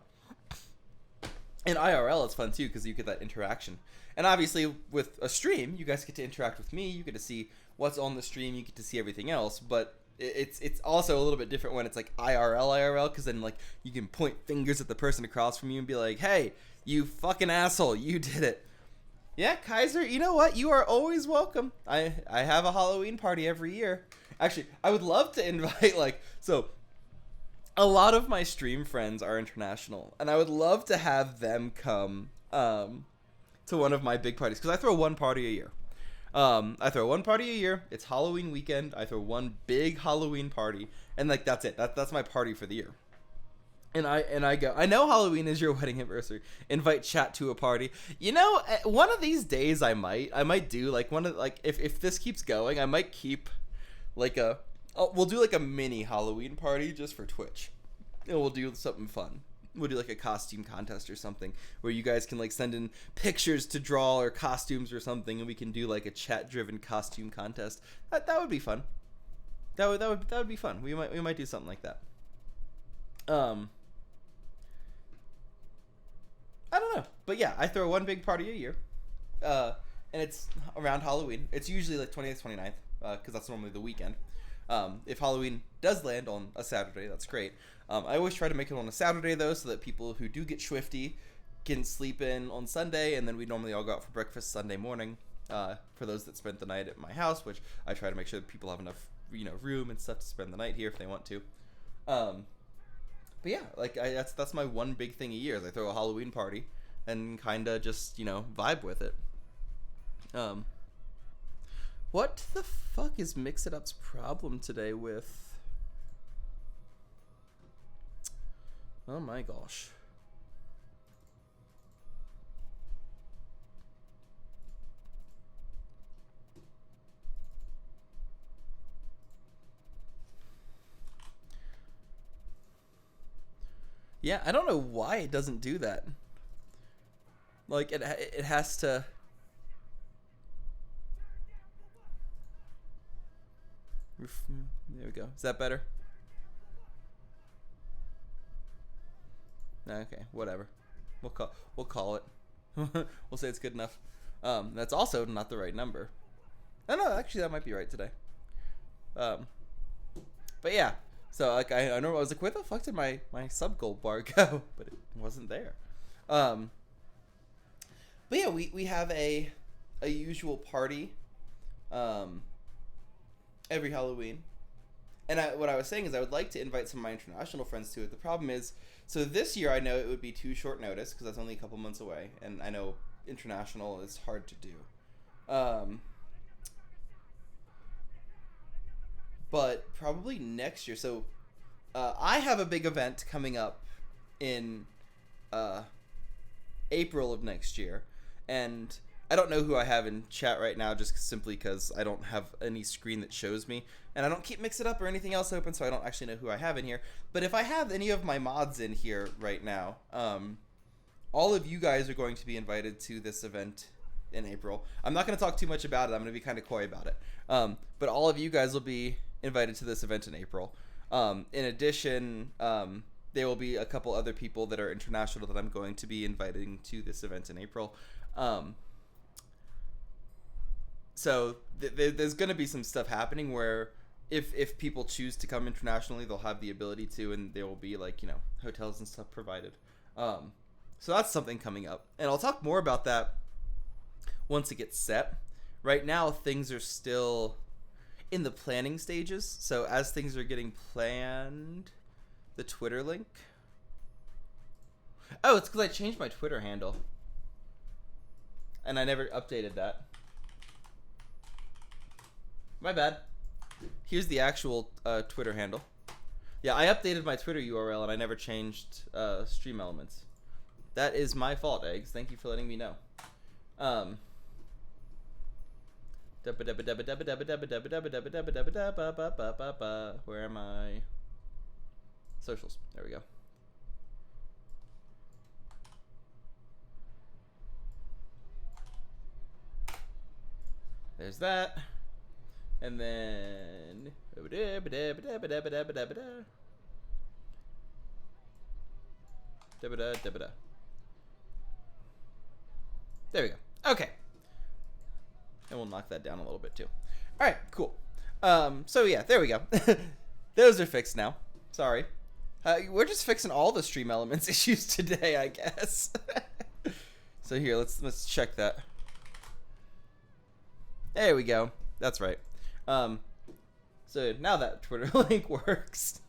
And IRL it's fun too because you get that interaction. And obviously with a stream, you guys get to interact with me. You get to see what's on the stream. You get to see everything else. But it's also a little bit different when it's like IRL because then like you can point fingers at the person across from you and be like, hey, you fucking asshole, you did it. Yeah, Kaiser, you know what? You are always welcome. I have a Halloween party every year. Actually, I would love to invite, like, so a lot of my stream friends are international, and I would love to have them come to one of my big parties, because I throw one party a year. I throw one party a year. It's Halloween weekend. I throw one big Halloween party, and like that's it. That's my party for the year. And I go. I know Halloween is your wedding anniversary. Invite chat to a party. You know, one of these days I might do like one of like if this keeps going, I might keep like we'll do like a mini Halloween party just for Twitch, and we'll do something fun. We'll do like a costume contest or something where you guys can like send in pictures to draw or costumes or something, and we can do like a chat-driven costume contest. That would be fun. That would be fun. We might do something like that. I don't know, but yeah, I throw one big party a year, and it's around Halloween. It's usually like 20th, 29th, because that's normally the weekend. If Halloween does land on a Saturday, that's great. I always try to make it on a Saturday, though, so that people who do get swifty can sleep in on Sunday, and then we normally all go out for breakfast Sunday morning, for those that spent the night at my house, which I try to make sure that people have enough, room and stuff to spend the night here if they want to. But yeah, like that's my one big thing a year is I throw a Halloween party and kind of just vibe with it. What the fuck is Mix It Up's problem today with? Oh my gosh. Yeah, I don't know why it doesn't do that. Like it has to. There we go. Is that better? Okay, whatever. We'll call it. We'll say it's good enough. That's also not the right number. Oh no, actually that might be right today. But yeah. So like I know I was like, where the fuck did my sub gold bar go? But it wasn't there. But yeah, we have a usual party every Halloween. And what I was saying is I would like to invite some of my international friends to it. The problem is, so this year I know it would be too short notice because that's only a couple months away, and I know international is hard to do. But probably next year. So I have a big event coming up in April of next year, and I don't know who I have in chat right now just simply because I don't have any screen that shows me, and I don't keep Mix It Up or anything else open, so I don't actually know who I have in here. But if I have any of my mods in here right now, all of you guys are going to be invited to this event in April. I'm not going to talk too much about it. I'm going to be kind of coy about it. But all of you guys will be invited to this event in April. In addition, there will be a couple other people that are international that I'm going to be inviting to this event in April. So there's going to be some stuff happening where if people choose to come internationally, they'll have the ability to, and there will be like, hotels and stuff provided. So that's something coming up, and I'll talk more about that once it gets set. Right now, things are still in the planning stages. So as things are getting planned, the Twitter link. Oh, it's because I changed my Twitter handle, and I never updated that. My bad. Here's the actual Twitter handle. Yeah, I updated my Twitter URL and I never changed Stream Elements. That is my fault, Eggs. Thank you for letting me know. Where am I? Socials. There we go. There's that. And then there we go. Okay. And we'll knock that down a little bit too. All right, cool. So yeah, there we go. Those are fixed now. Sorry. We're just fixing all the Stream Elements issues today, I guess. So here, let's check that. There we go. That's right. So now that Twitter link works.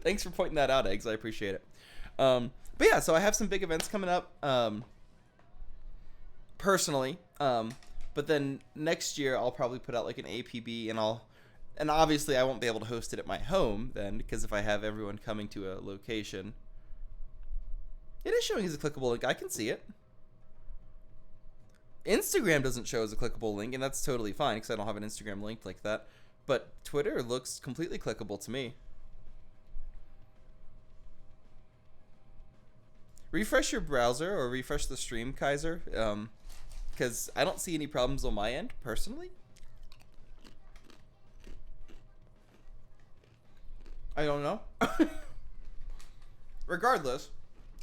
Thanks for pointing that out, Eggs. I appreciate it. But yeah, so I have some big events coming up personally. But then next year I'll probably put out like an APB, and obviously I won't be able to host it at my home then, because if I have everyone coming to a location, it is showing as a clickable link. I can see it. Instagram doesn't show as a clickable link, and that's totally fine because I don't have an Instagram linked like that. But Twitter looks completely clickable to me. Refresh your browser or refresh the stream, Kaiser, because I don't see any problems on my end, personally. I don't know. Regardless,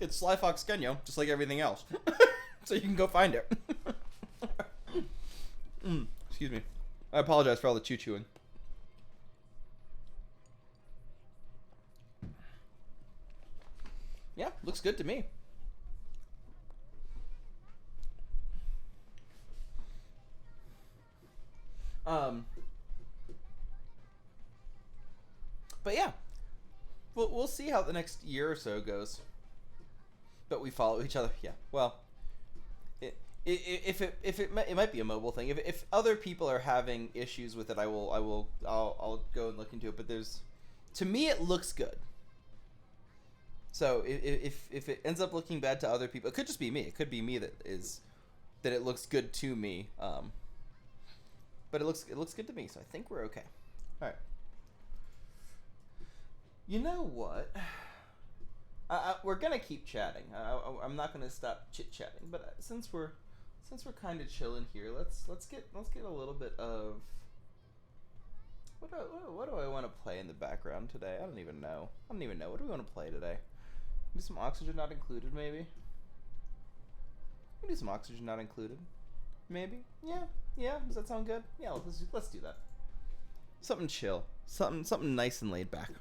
it's Sly Fox Genyo, just like everything else. So you can go find it. Excuse me. I apologize for all the chewing. Yeah, looks good to me. But yeah, we'll see how the next year or so goes. But we follow each other. Yeah. Well, it might be a mobile thing. If other people are having issues with it, I'll go and look into it. But to me, it looks good. So if it ends up looking bad to other people, it could just be me. It could be me that it looks good to me. But it looks good to me. So I think we're okay. All right. You know what? We're gonna keep chatting. I'm not gonna stop chit chatting. But since we're kind of chilling here, let's get a little bit of what do I want to play in the background today? I don't even know. What do we want to play today? Do some Oxygen Not Included, maybe. We can do some Oxygen Not Included, maybe. Yeah. Does that sound good? Yeah, let's do that. Something chill, something nice and laid back.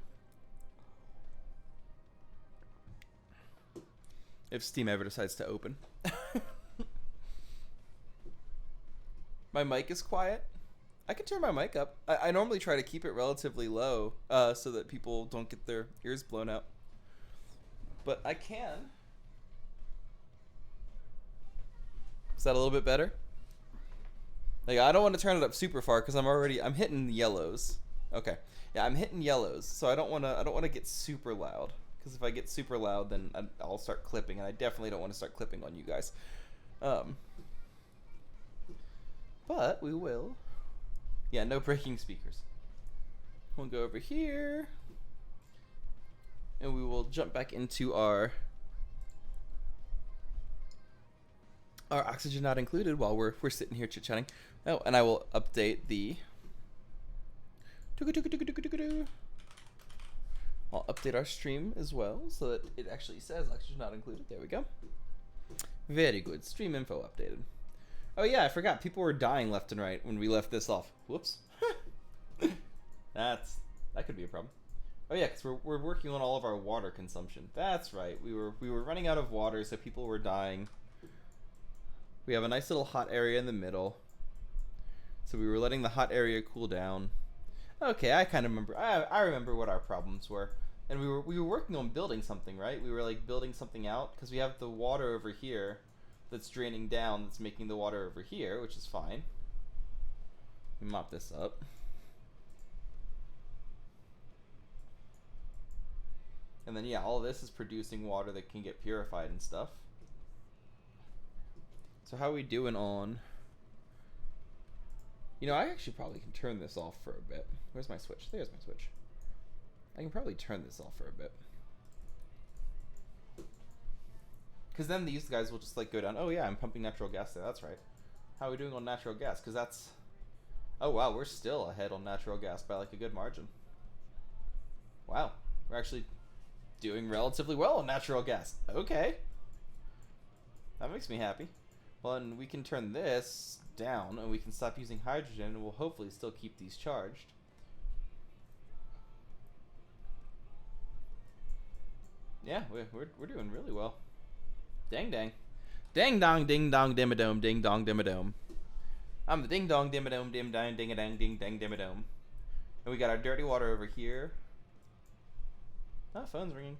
If Steam ever decides to open. My mic is quiet. I can turn my mic up. I normally try to keep it relatively low so that people don't get their ears blown out. But I can. Is that a little bit better? Like, I don't want to turn it up super far because I'm hitting yellows. Okay. Yeah, I'm hitting yellows, so I don't want to get super loud. Because if I get super loud, then I'll start clipping, and I definitely don't want to start clipping on you guys. But we will. Yeah, no breaking speakers. We'll go over here, and we will jump back into our Oxygen Not Included while we're sitting here chit-chatting. Oh, and I will update the. I'll update our stream as well so that it actually says Oxygen Not Included. There we go. Very good. Stream info updated. Oh yeah, I forgot. People were dying left and right when we left this off. Whoops. That could be a problem. Oh yeah, because we're working on all of our water consumption. That's right. We were running out of water, so people were dying. We have a nice little hot area in the middle. So we were letting the hot area cool down. Okay, I kind of remember. I remember what our problems were, and we were working on building something, right? We were like building something out because we have the water over here that's draining down, that's making the water over here, which is fine. Let me mop this up. And then yeah, all this is producing water that can get purified and stuff. So how are we doing on? You know, I actually probably can turn this off for a bit. Where's my switch? There's my switch. I can probably turn this off for a bit. Because then these guys will just like go down. Oh yeah, I'm pumping natural gas there. That's right. How are we doing on natural gas? Because that's... Oh wow, we're still ahead on natural gas by like a good margin. Wow. We're actually doing relatively well on natural gas. Okay. That makes me happy. Well, and we can turn this down and we can stop using hydrogen and we'll hopefully still keep these charged. Yeah, we're doing really well. Dang dang. Dang dong ding dong dimmadome ding dong dimmadome. I'm the ding dong dimmadome dim dang ding a dang ding dang dimmadome. And we got our dirty water over here. Oh, phone's ringing.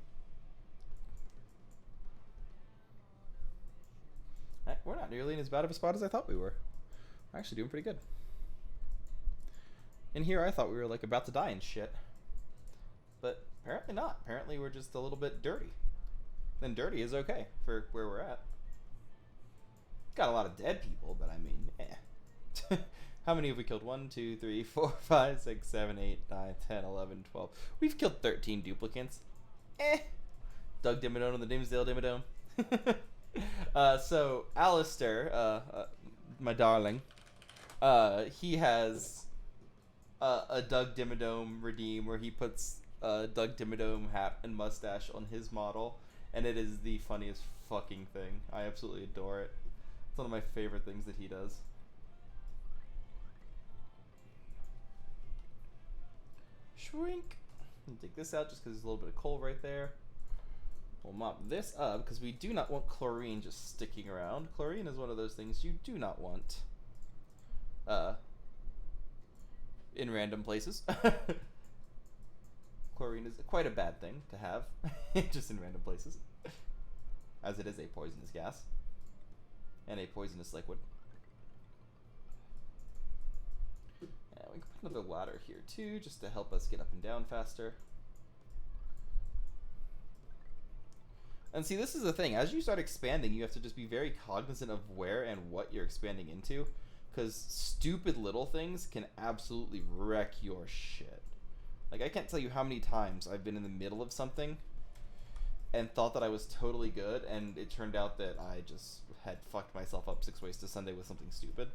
We're not nearly in as bad of a spot as I thought we were. We're actually doing pretty good. In here, I thought we were like about to die and shit. But apparently not. Apparently we're just a little bit dirty. And dirty is okay for where we're at. Got a lot of dead people, but I mean, eh. How many have we killed? 1, 2, 3, 4, 5, 6, 7, 8, 9, 10, 11, 12. We've killed 13 duplicants. Eh. Doug Dimmadome on the Dimsdale Dimmadome. So Alistair, my darling, he has a Doug Dimmadome redeem where he puts Doug Dimmadome hat and mustache on his model, and it is the funniest fucking thing. I absolutely adore it. It's one of my favorite things that he does. Shrink. Take this out just because there's a little bit of coal right there. We'll mop this up because we do not want chlorine just sticking around. Chlorine is one of those things you do not want in random places. Chlorine is quite a bad thing to have just in random places, as it is a poisonous gas and a poisonous liquid. And we can put another ladder here too, just to help us get up and down faster. And see, this is the thing. As you start expanding, you have to just be very cognizant of where and what you're expanding into, because stupid little things can absolutely wreck your shit. Like, I can't tell you how many times I've been in the middle of something and thought that I was totally good, and it turned out that I just had fucked myself up 6 ways to Sunday with something stupid.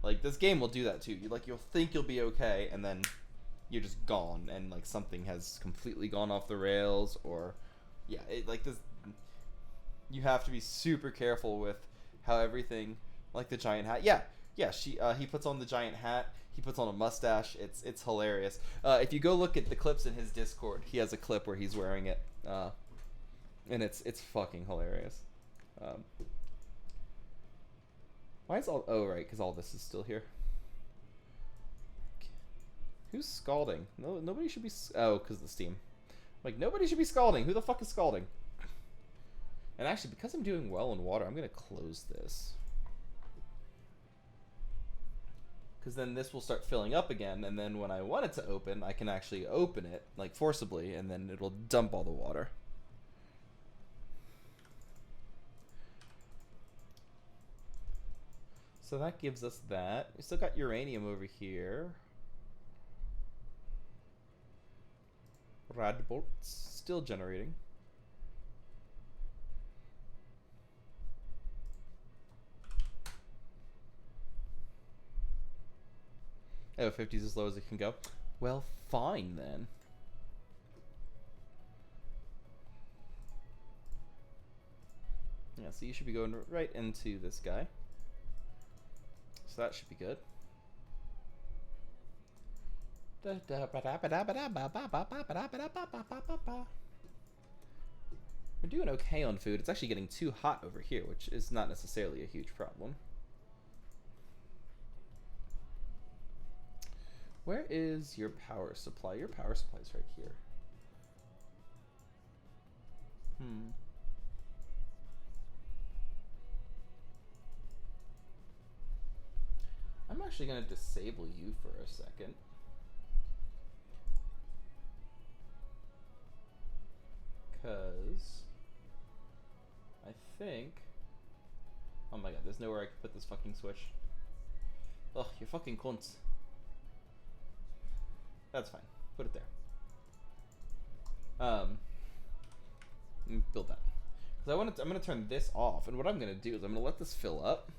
Like, this game will do that too. You'll think you'll be okay, and then you're just gone, and like something has completely gone off the rails, or yeah, this. You have to be super careful with how everything, like the giant hat. Yeah. He puts on the giant hat. He puts on a mustache. It's hilarious. If you go look at the clips in his Discord, he has a clip where he's wearing it, and it's fucking hilarious. Why is all? Oh, right, because all this is still here. Who's scalding? No, nobody should be. Oh, because the steam. Like, nobody should be scalding. Who the fuck is scalding? And actually, because I'm doing well in water, I'm gonna close this. Because then this will start filling up again, and then when I want it to open, I can actually open it, like, forcibly, and then it'll dump all the water. So that gives us that. We still got uranium over here. Rad bolts still generating. Oh, 50's as low as it can go. Well, fine then. Yeah, so you should be going right into this guy. So that should be good. We're doing okay on food. It's actually getting too hot over here, which is not necessarily a huge problem. Where is your power supply? Your power supply is right here. I'm actually going to disable you for a second. Because I think... Oh my god, there's nowhere I can put this fucking switch. Ugh, you fucking cunts. That's fine. Put it there. Build that. Because I'm going to turn this off, and what I'm going to do is I'm going to let this fill up,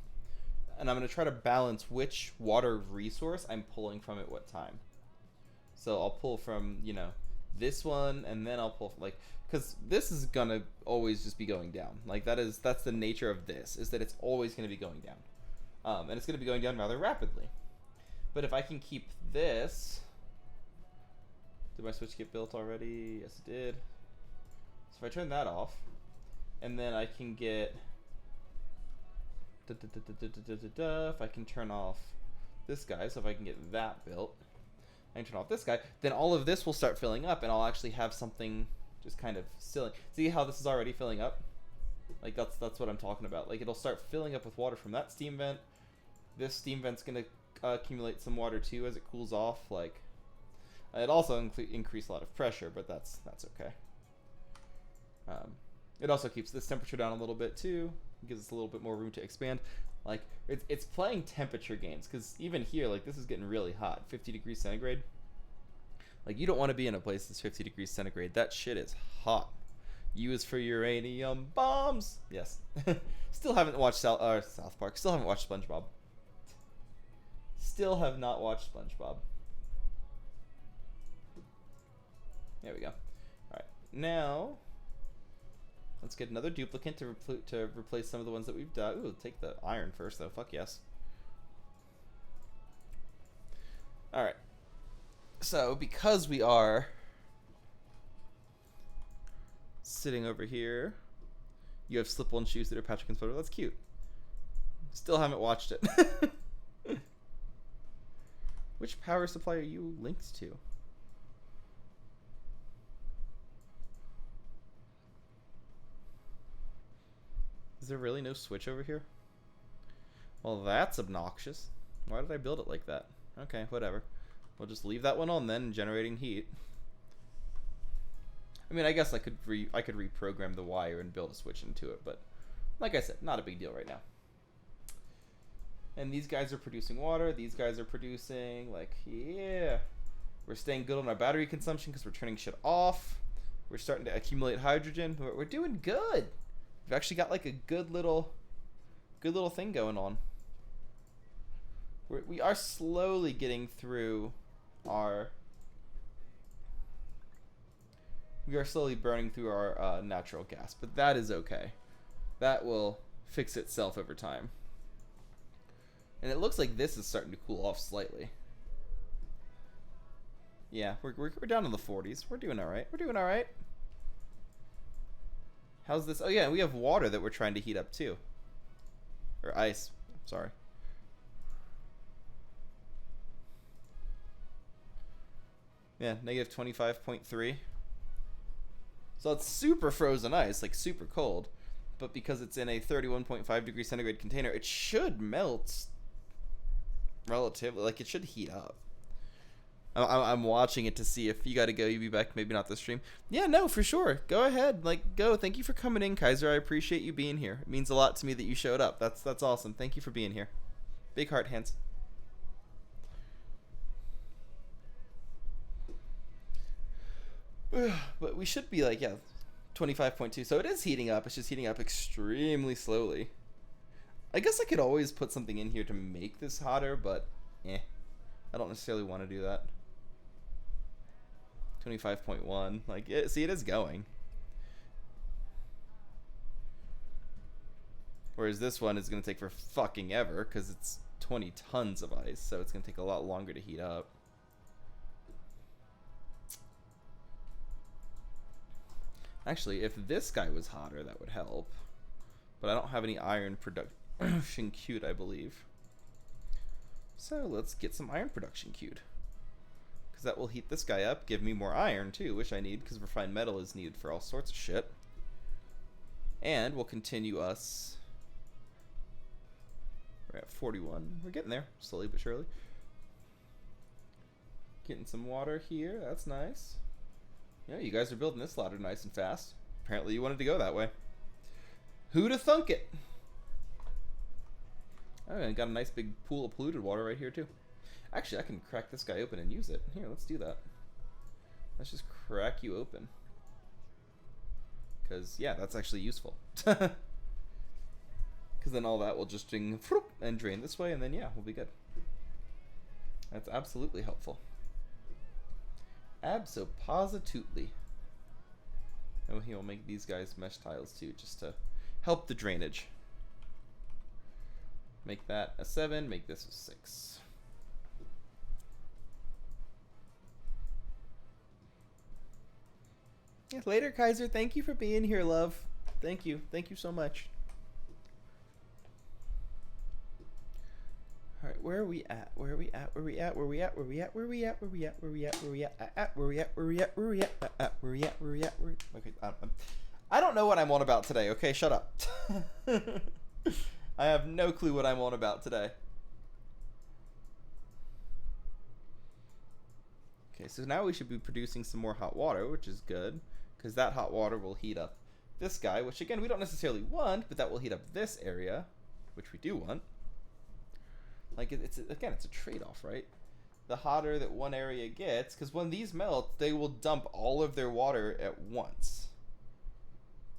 and I'm going to try to balance which water resource I'm pulling from at what time. So I'll pull from, you know, this one, and then I'll pull from, like, because this is going to always just be going down. Like, that's the nature of this, is that it's always going to be going down. And it's going to be going down rather rapidly. But if I can keep this... Did my switch get built already? Yes, it did. So if I turn that off, and then I can get... If I can turn off this guy, so if I can get that built, I can turn off this guy. Then all of this will start filling up, and I'll actually have something just kind of silly. See how this is already filling up? Like, that's what I'm talking about. Like, it'll start filling up with water from that steam vent. This steam vent's going to accumulate some water, too, as it cools off. Like, it also increase a lot of pressure, but that's okay. It also keeps this temperature down a little bit, too. It gives us a little bit more room to expand. Like, it's playing temperature games, because even here, like, this is getting really hot. 50 degrees centigrade. Like, you don't want to be in a place that's 50 degrees centigrade. That shit is hot. U is for uranium bombs. Yes. Still haven't watched South Park. Still haven't watched SpongeBob. Still have not watched SpongeBob. There we go. Alright, now let's get another duplicate to replace some of the ones that we've done. Ooh, take the iron first, though. Fuck yes. Alright. So, because we are sitting over here, you have slip-on shoes that are Patrick and photo. That's cute. Still haven't watched it. Which power supply are you linked to? Is there really no switch over here? Well, that's obnoxious. Why did I build it like that? Okay, whatever. We'll just leave that one on then, generating heat. I mean, I guess I could reprogram the wire and build a switch into it, but like I said, not a big deal right now. And these guys are producing water. These guys are producing, like, yeah. We're staying good on our battery consumption because we're turning shit off. We're starting to accumulate hydrogen. We're doing good. We've actually got like a good little thing going on. We are slowly getting through our. We are slowly burning through our natural gas, but that is okay. That will fix itself over time. And it looks like this is starting to cool off slightly. Yeah, we're down in the 40s. We're doing all right. We're doing all right. How's this? Oh yeah, we have water that we're trying to heat up too. Or ice. Sorry. Yeah, negative 25.3. So it's super frozen ice, like super cold. But because it's in a 31.5 degree centigrade container, it should melt relatively. Like, it should heat up. I'm watching it to see if you got to go. You be back, maybe not this stream. Yeah, no, for sure. Go ahead. Like, go. Thank you for coming in, Kaiser. I appreciate you being here. It means a lot to me that you showed up. That's awesome. Thank you for being here. Big heart hands. But we should be like, yeah, 25.2. So it is heating up. It's just heating up extremely slowly. I guess I could always put something in here to make this hotter, but I don't necessarily want to do that. 25.1. Like, see, it is going. Whereas this one is going to take for fucking ever because it's 20 tons of ice, so it's going to take a lot longer to heat up. Actually, if this guy was hotter, that would help. But I don't have any iron production queued, I believe. So let's get some iron production queued. Because that will heat this guy up, give me more iron too, which I need because refined metal is needed for all sorts of shit. And we'll continue us. We're at 41. We're getting there, slowly but surely. Getting some water here, that's nice. Yeah, you guys are building this ladder nice and fast. Apparently you wanted to go that way. Who'da thunk it? Oh, and got a nice big pool of polluted water right here too. Actually, I can crack this guy open and use it. Here, let's do that. Let's just crack you open. Because, yeah, that's actually useful. Because then all that will just and drain this way, and then, yeah, we'll be good. That's absolutely helpful. Abso-positutely. And he'll make these guys mesh tiles too, just to help the drainage. Make that a 7, make this a 6. Yeah, later, Kaiser. Thank you for being here, love. Thank you. Thank you so much. Alright, where are we at? Where are we at? Where are we at? Where are we at? Where are we at? Where are we at? Where are we at? Where are we at? Where are we at? Where are we at? Where are we at? Where are we at? Where are we at? Where are we at? Okay, I don't know what I'm on about today. Okay, shut up. I have no clue what I'm on about today. Okay, so now we should be producing some more hot water, which is good, because that hot water will heat up this guy, which again we don't necessarily want, but that will heat up this area, which we do want. Like it's a trade-off, right? The hotter that one area gets, because when these melt, they will dump all of their water at once.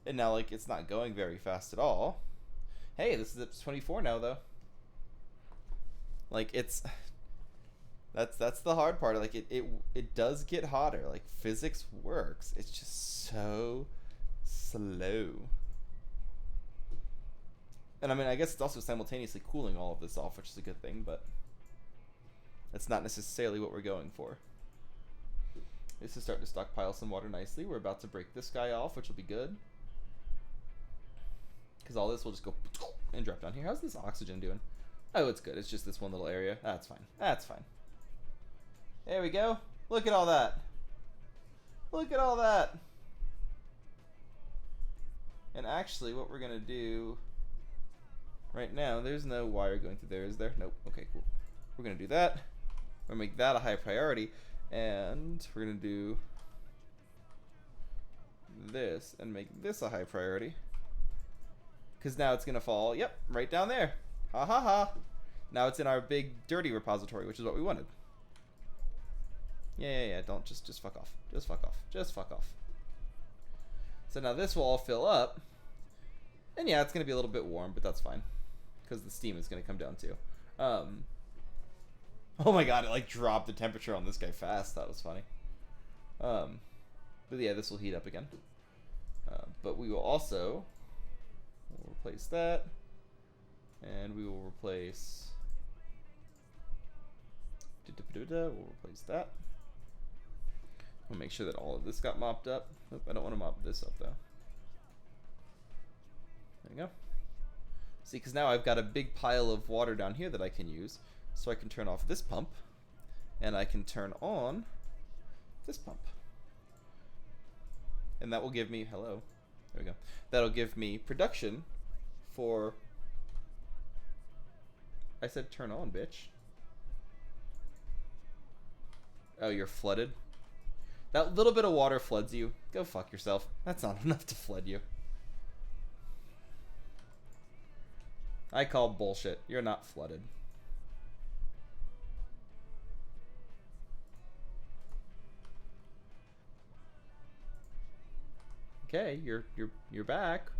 And now, like, it's not going very fast at all. Hey, this is up to 24 now, though. Like, that's the hard part. Like, it does get hotter. Like, physics works. It's just so slow. And I mean, I guess it's also simultaneously cooling all of this off, which is a good thing, but that's not necessarily what we're going for. This is starting to stockpile some water nicely. We're about to break this guy off, which will be good, because all this will just go and drop down here. How's this oxygen doing? Oh, it's good. It's just this one little area. That's fine. That's fine. There we go. Look at all that. Look at all that. And actually, what we're going to do right now, there's no wire going through there, is there? Nope. Okay, cool. We're going to do that. We're going to make that a high priority. And we're going to do this and make this a high priority. Because now it's going to fall, yep, right down there. Ha ha ha. Now it's in our big dirty repository, which is what we wanted. Yeah. Don't just fuck off. Just fuck off. Just fuck off. So now this will all fill up. And yeah, it's going to be a little bit warm, but that's fine, because the steam is going to come down too. Oh my god, it like dropped the temperature on this guy fast. That was funny. But yeah, this will heat up again. But we will also replace that. And we will replace... We'll replace that. We'll make sure that all of this got mopped up. Nope, I don't want to mop this up though. There you go. See, because now I've got a big pile of water down here that I can use. So I can turn off this pump. And I can turn on this pump. And that will give me... Hello. There we go. That'll give me production for... I said turn on, bitch. Oh, you're flooded? That little bit of water floods you. Go fuck yourself. That's not enough to flood you. I call bullshit. You're not flooded. Okay, you're back.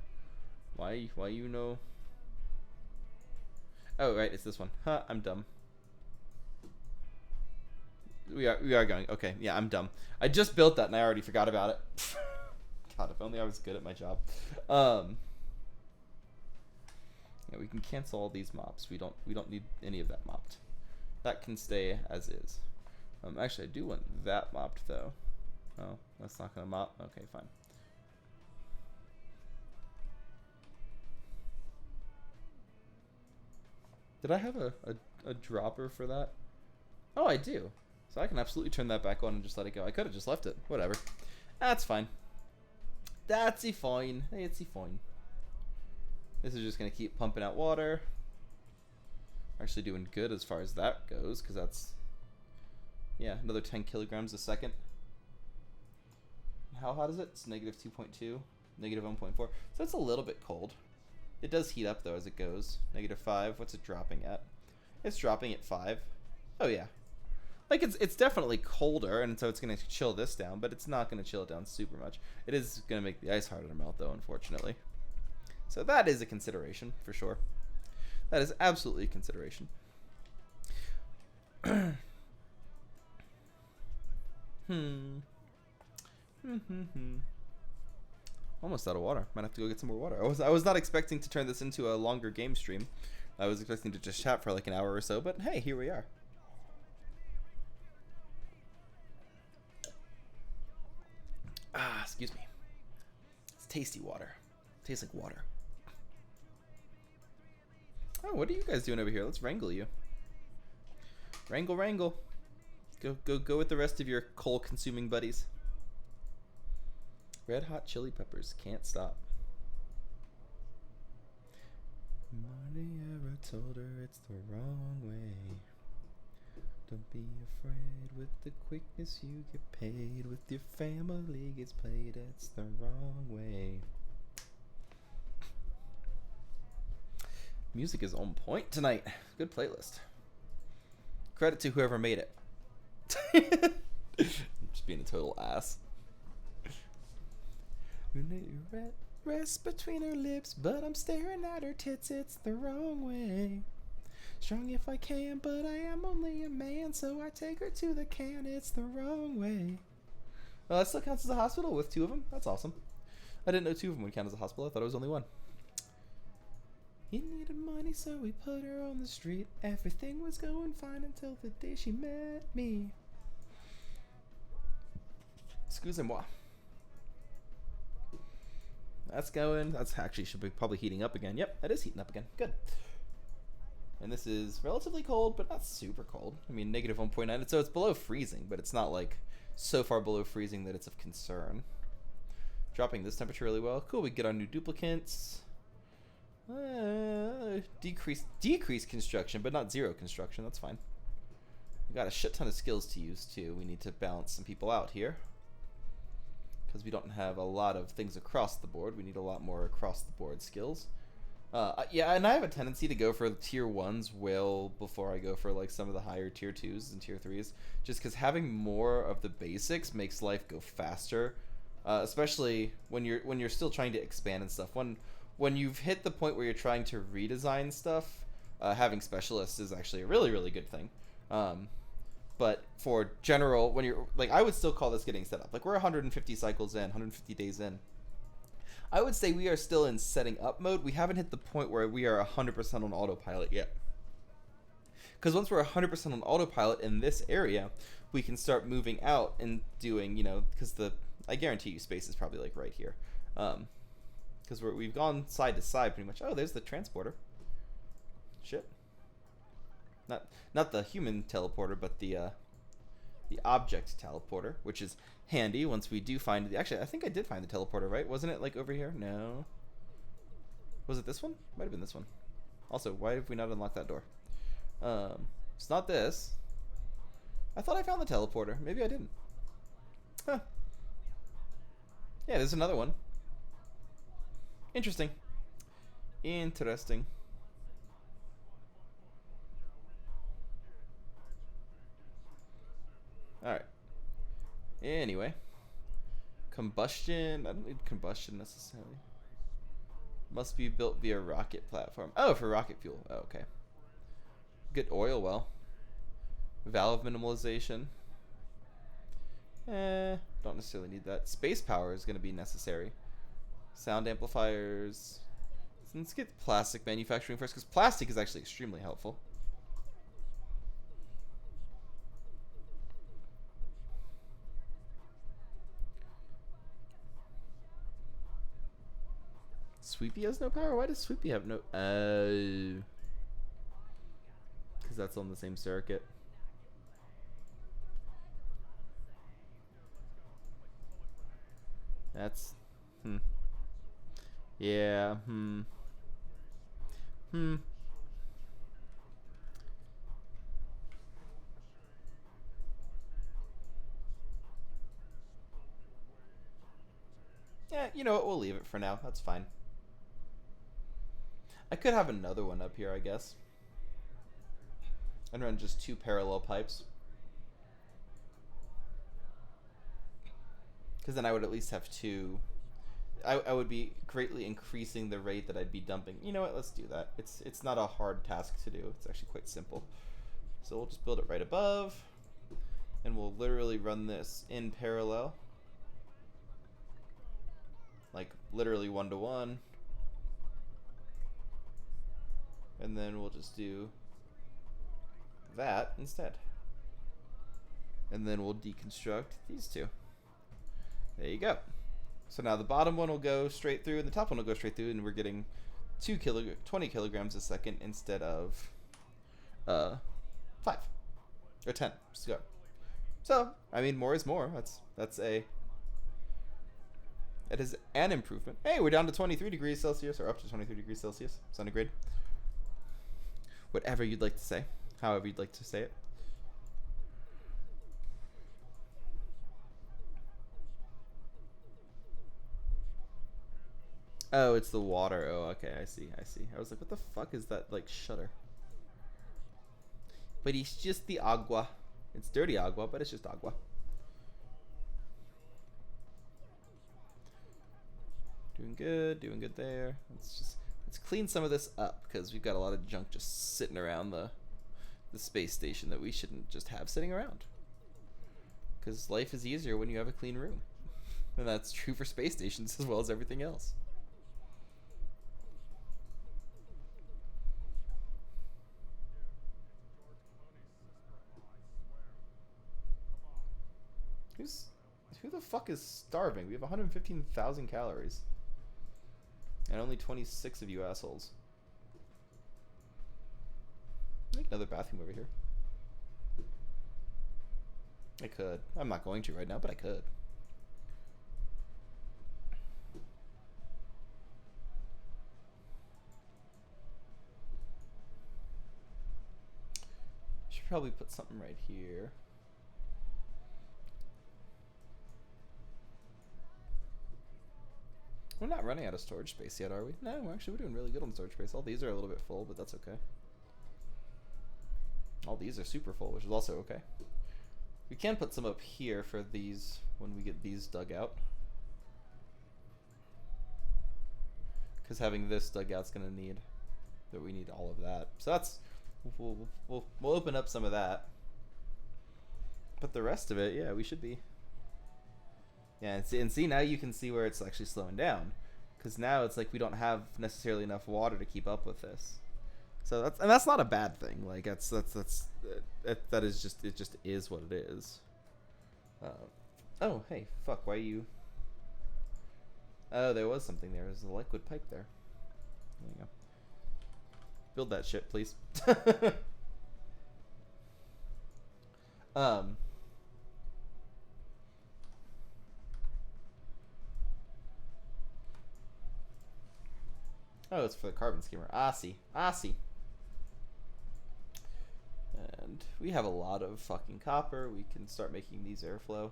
Why you know? Oh right, it's this one. Huh, I'm dumb. We are going. Okay, yeah, I'm dumb. I just built that and I already forgot about it. God, if only I was good at my job. Yeah, we can cancel all these mops. We don't need any of that mopped. That can stay as is. Actually, I do want that mopped though. Oh, that's not gonna mop. Okay, fine. Did I have a dropper for that? Oh, I do. So I can absolutely turn that back on and just let it go. I could have just left it. Whatever. That's fine. That's fine. Hey, it's fine. This is just going to keep pumping out water. Actually doing good as far as that goes, because that's... Yeah, another 10 kilograms a second. How hot is it? It's negative 2.2, negative 1.4. So that's a little bit cold. It does heat up, though, as it goes. Negative 5. What's it dropping at? It's dropping at 5. Oh, yeah. Like, it's definitely colder, and so it's going to chill this down, but it's not going to chill it down super much. It is going to make the ice harder to melt, though, unfortunately. So that is a consideration, for sure. That is absolutely a consideration. Almost out of water. Might have to go get some more water. I was not expecting to turn this into a longer game stream. I was expecting to just chat for like an hour or so, but hey, here we are. Ah, excuse me. It's tasty water. Tastes like water. Oh, what are you guys doing over here? Let's wrangle you. Wrangle, wrangle. Go with the rest of your coal-consuming buddies. Red Hot Chili Peppers, Can't Stop. Nobody ever told her it's the wrong way. Don't be afraid with the quickness you get paid. With your family gets played, it's the wrong way. Music is on point tonight. Good playlist. Credit to whoever made it. I'm just being a total ass. Rest between her lips, but I'm staring at her tits, it's the wrong way. Strong if I can, but I am only a man, so I take her to the can, it's the wrong way. Well, that still counts as a hospital with 2 of them? That's awesome. I didn't know 2 of them would count as a hospital, I thought it was only 1. He needed money, so we put her on the street. Everything was going fine until the day she met me. Excusez-moi. That's going. That's actually should be probably heating up again. Yep, that is heating up again. Good. And this is relatively cold, but not super cold. I mean, negative 1.9. So it's below freezing, but it's not like so far below freezing that it's of concern. Dropping this temperature really well. Cool. We get our new duplicates. Decrease construction, but not 0 construction. That's fine. We got a shit ton of skills to use too. We need to balance some people out here because we don't have a lot of things across the board. We need a lot more across the board skills. Yeah, and I have a tendency to go for tier 1s well before I go for like some of the higher tier 2s and tier 3s, just because having more of the basics makes life go faster, especially when you're still trying to expand and stuff. When you've hit the point where you're trying to redesign stuff, having specialists is actually a really, really good thing. But for general, when you're like, I would still call this getting set up. Like, we're 150 cycles in, 150 days in. I would say we are still in setting up mode. We haven't hit the point where we are 100% on autopilot yet. Because once we're 100% on autopilot in this area, we can start moving out and doing, because I guarantee you space is probably like right here. Because we've gone side to side pretty much. Oh, there's the transporter. Shit. Not the human teleporter, but the object teleporter, which is handy once we do find the. Actually, I think I did find the teleporter, right? Wasn't it like over here? No. Was it this one? Might have been this one. Also, why have we not unlocked that door? It's not this. I thought I found the teleporter. Maybe I didn't. Huh. Yeah, there's another one. Interesting. Interesting. Alright. Anyway. Combustion. I don't need combustion necessarily. Must be built via rocket platform. Oh, for rocket fuel. Oh, okay. Good oil well. Valve minimalization. Don't necessarily need that. Space power is going to be necessary. Sound amplifiers. Let's get plastic manufacturing first, because plastic is actually extremely helpful. Sweepy has no power? Why does Sweepy have no... because that's on the same circuit. That's... Yeah, Yeah, you know what? We'll leave it for now. That's fine. I could have another one up here, I guess. And run just 2 parallel pipes. Because then I would at least have 2... I would be greatly increasing the rate that I'd be dumping. You know what? Let's do that. It's not a hard task to do. It's actually quite simple. So we'll just build it right above. And we'll literally run this in parallel. Like literally 1-to-1. And then we'll just do that instead. And then we'll deconstruct these 2. There you go. So now the bottom one will go straight through and the top one will go straight through, and we're getting 20 kilograms a second instead of 5. or 10. So, I mean, more is more. It is an improvement. Hey, we're down to 23 degrees Celsius, or up to 23 degrees Celsius centigrade. Whatever you'd like to say, however you'd like to say it. Oh, it's the water. Oh, okay, I see. I was like, what the fuck is that, like, shutter? But it's just the agua. It's dirty agua, but it's just agua. Doing good there. Let's clean some of this up, because we've got a lot of junk just sitting around the space station that we shouldn't just have sitting around. Because life is easier when you have a clean room. And that's true for space stations as well as everything else. Who the fuck is starving? We have 115,000 calories. And only 26 of you assholes. Make another bathroom over here. I could. I'm not going to right now, but I could. Should probably put something right here. We're not running out of storage space yet, are we? No, we're doing really good on storage space. All these are a little bit full, but that's okay. All these are super full, which is also okay. We can put some up here for these when we get these dug out. Because having this dug out's gonna need we need all of that. So that's we'll open up some of that. But the rest of it, yeah, we should be. Yeah, and see now you can see where it's actually slowing down, because now it's like we don't have necessarily enough water to keep up with this. So that's not a bad thing. Like that is just, it just is what it is. Oh hey, fuck, why you? Oh, there was something there. There's a liquid pipe there. There you go. Build that shit, please. Oh, it's for the carbon skimmer. I see. And we have a lot of fucking copper. We can start making these airflow.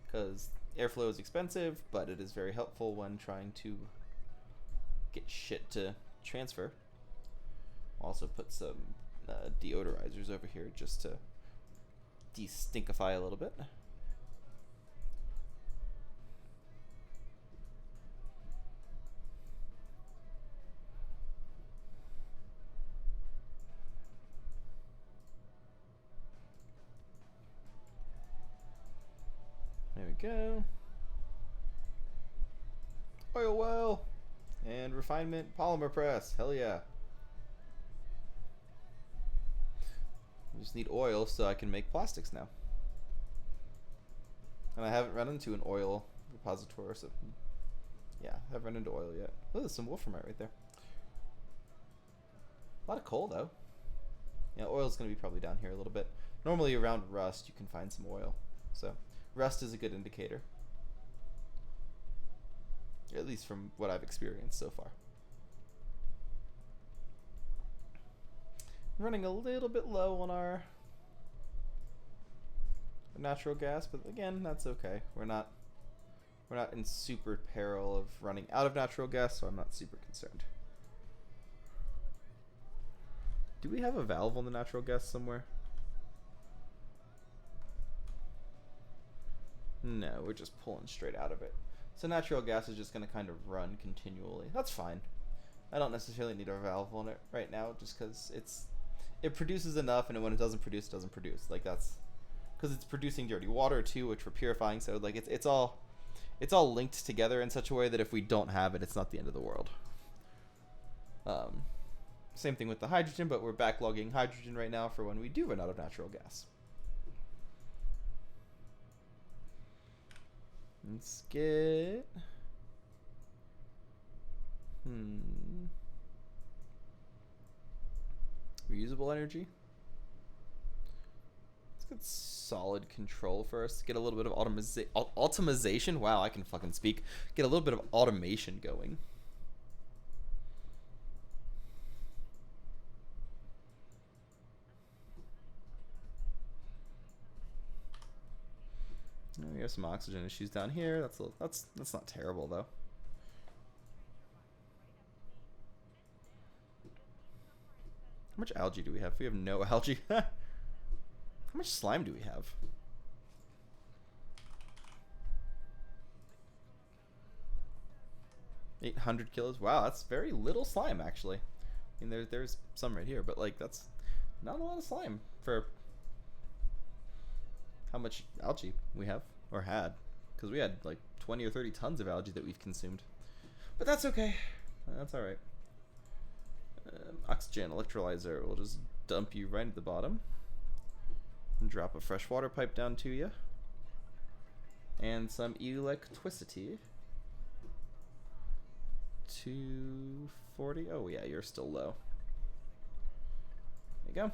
Because airflow is expensive, but it is very helpful when trying to get shit to transfer. Also put some deodorizers over here just to de-stinkify a little bit. There we go. Oil well and refinement polymer press. Hell yeah. I just need oil so I can make plastics now. And I haven't run into an oil repository, so yeah, I haven't run into oil yet. Oh, there's some wolframite right there. A lot of coal though. Yeah, oil's gonna be probably down here a little bit. Normally around rust you can find some oil, so rust is a good indicator. At least from what I've experienced so far. I'm running a little bit low on our natural gas, but again, that's okay. We're not in super peril of running out of natural gas, so I'm not super concerned. Do we have a valve on the natural gas somewhere? No, we're just pulling straight out of it. So natural gas is just going to kind of run continually. That's fine. I don't necessarily need a valve on it right now, just because it produces enough, and when it doesn't produce, it doesn't produce. Like that's because it's producing dirty water too, which we're purifying. So like it's all linked together in such a way that if we don't have it, it's not the end of the world. Same thing with the hydrogen, but we're backlogging hydrogen right now for when we do run out of natural gas. Let's get reusable energy. It's solid control first. Get a little bit of automation. Wow, I can fucking speak. Get a little bit of automation going. We have some oxygen issues down here. That's not terrible though. How much algae do we have? We have no algae. How much slime do we have? 800 kilos. Wow, that's very little slime actually. I mean, there's some right here, but like that's not a lot of slime for how much algae we have or had, because we had like 20 or 30 tons of algae that we've consumed. But that's okay. That's all right. Oxygen electrolyzer. We'll just dump you right at the bottom and drop a fresh water pipe down to you, and some electricity. 240. Oh yeah, you're still low. There you go.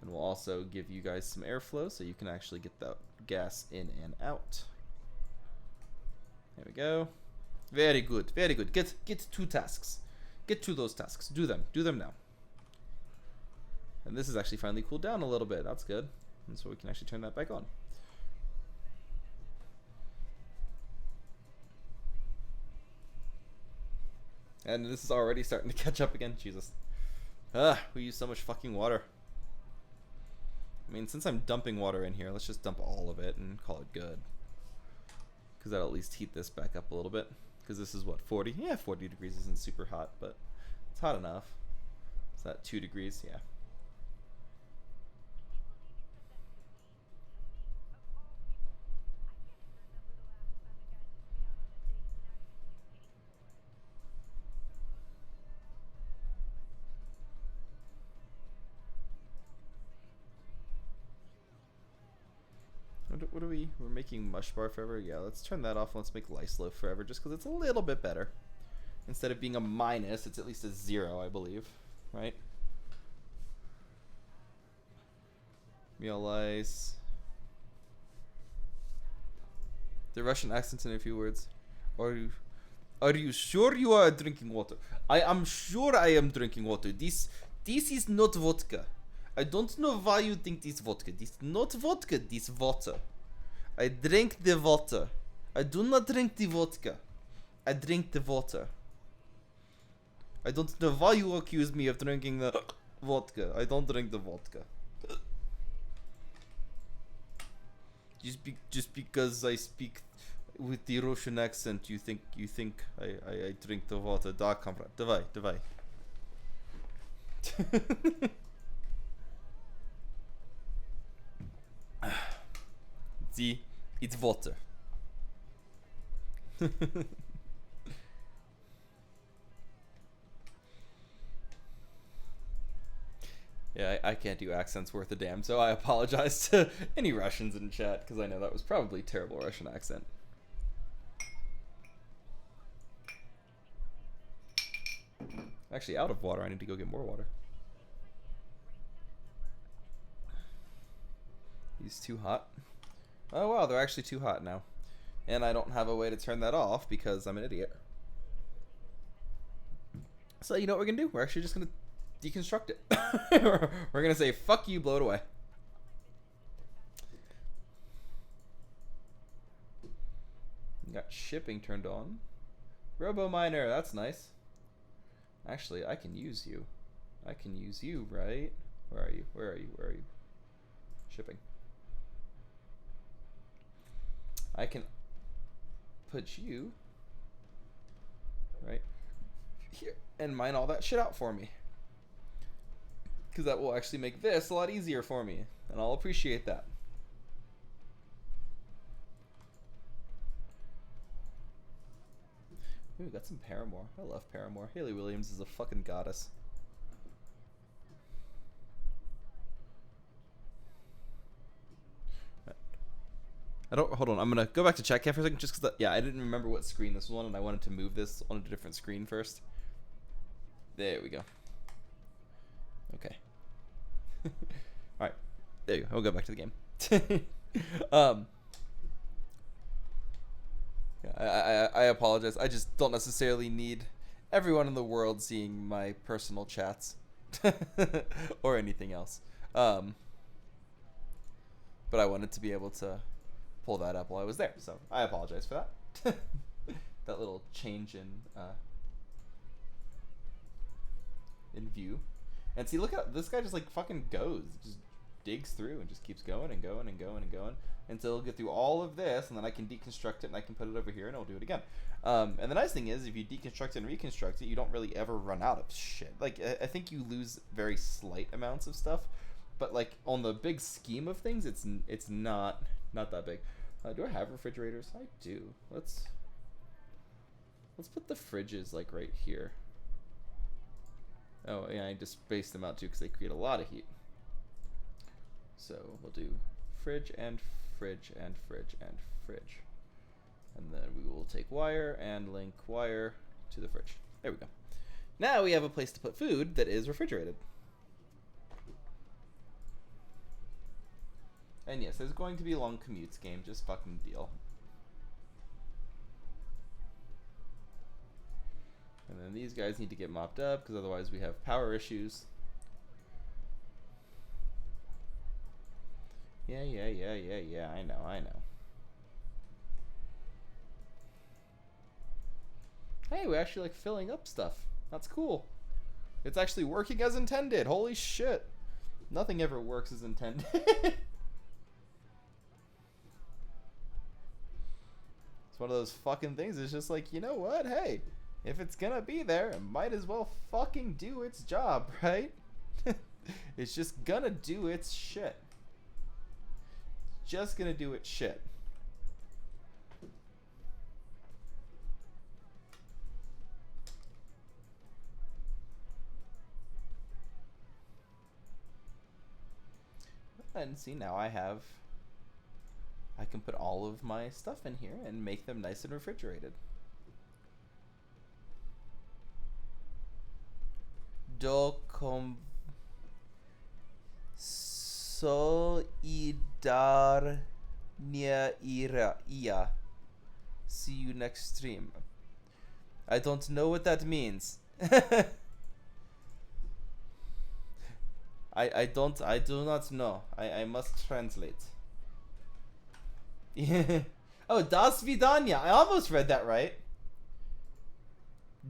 And we'll also give you guys some airflow so you can actually get that gas in and out. There we go. Very good, very good. Get 2 tasks. Get to those tasks. Do them now. And this is actually finally cooled down a little bit. That's good. And so we can actually turn that back on. And this is already starting to catch up again. Jesus. We use so much fucking water. I mean, since I'm dumping water in here, let's just dump all of it and call it good. Because that'll at least heat this back up a little bit. Because this is what, 40? Yeah, 40 degrees isn't super hot, but it's hot enough. Is that 2 degrees? Yeah. What are we? We're making mush bar forever? Yeah, let's turn that off and let's make lice loaf forever just because it's a little bit better. Instead of being a minus, it's at least a 0, I believe. Right? Meal lice. The Russian accent in a few words. Are you sure you are drinking water? I am sure I am drinking water. This is not vodka. I don't know why you think this vodka. This is not vodka, this water. I drink the water. I do not drink the vodka. I drink the water. I don't know why you accuse me of drinking the vodka. I don't drink the vodka. Just because I speak with the Russian accent, you think I drink the water. Da, comrade. Давай. See, it's water. Yeah, I can't do accents worth a damn, so I apologize to any Russians in chat, because I know that was probably a terrible Russian accent. Actually, out of water. I need to go get more water. These too hot. Oh wow, they're actually too hot now. And I don't have a way to turn that off because I'm an idiot. So you know what we're gonna do? We're actually just gonna deconstruct it. We're gonna say, fuck you, blow it away. Got shipping turned on. Robo Miner, that's nice. Actually, I can use you. I can use you, right? Where are you? Where are you? Where are you? Shipping. I can put you right here and mine all that shit out for me. Because that will actually make this a lot easier for me. And I'll appreciate that. Ooh, got some Paramore. I love Paramore. Hayley Williams is a fucking goddess. Hold on, I'm gonna go back to chat cam for a second just because, yeah, I didn't remember what screen this was on and I wanted to move this on a different screen first. There we go. Okay. Alright. There you go. We'll go back to the game. um, I apologize. I just don't necessarily need everyone in the world seeing my personal chats or anything else. But I wanted to be able to pull that up while I was there, so I apologize for that. That little change in view. And see, look at this guy just like fucking goes, just digs through and just keeps going and going and going and going until he'll get through all of this, and then I can deconstruct it and I can put it over here and it'll do it again. And the nice thing is, if you deconstruct and reconstruct it, you don't really ever run out of shit. Like, I think you lose very slight amounts of stuff, but like on the big scheme of things, it's not that big. Do I have refrigerators? I do. Let's put the fridges like right here. Oh yeah, I just spaced them out too because they create a lot of heat. So we'll do fridge and fridge and fridge and fridge. And then we will take wire and link wire to the fridge. There we go. Now we have a place to put food that is refrigerated. And yes, there's going to be long commutes, game. Just fucking deal. And then these guys need to get mopped up because otherwise we have power issues. Yeah, I know. Hey, we're actually like filling up stuff. That's cool. It's actually working as intended. Holy shit. Nothing ever works as intended. It's one of those fucking things. It's just like, you know what? Hey, if it's gonna be there, it might as well fucking do its job, right? It's just gonna do its shit. Just gonna do its shit. And see, now I can put all of my stuff in here and make them nice and refrigerated. Do com solidar nia ira ia. See you next stream. I don't know what that means. I do not know. I must translate. Oh, das vidanya. I almost read that right.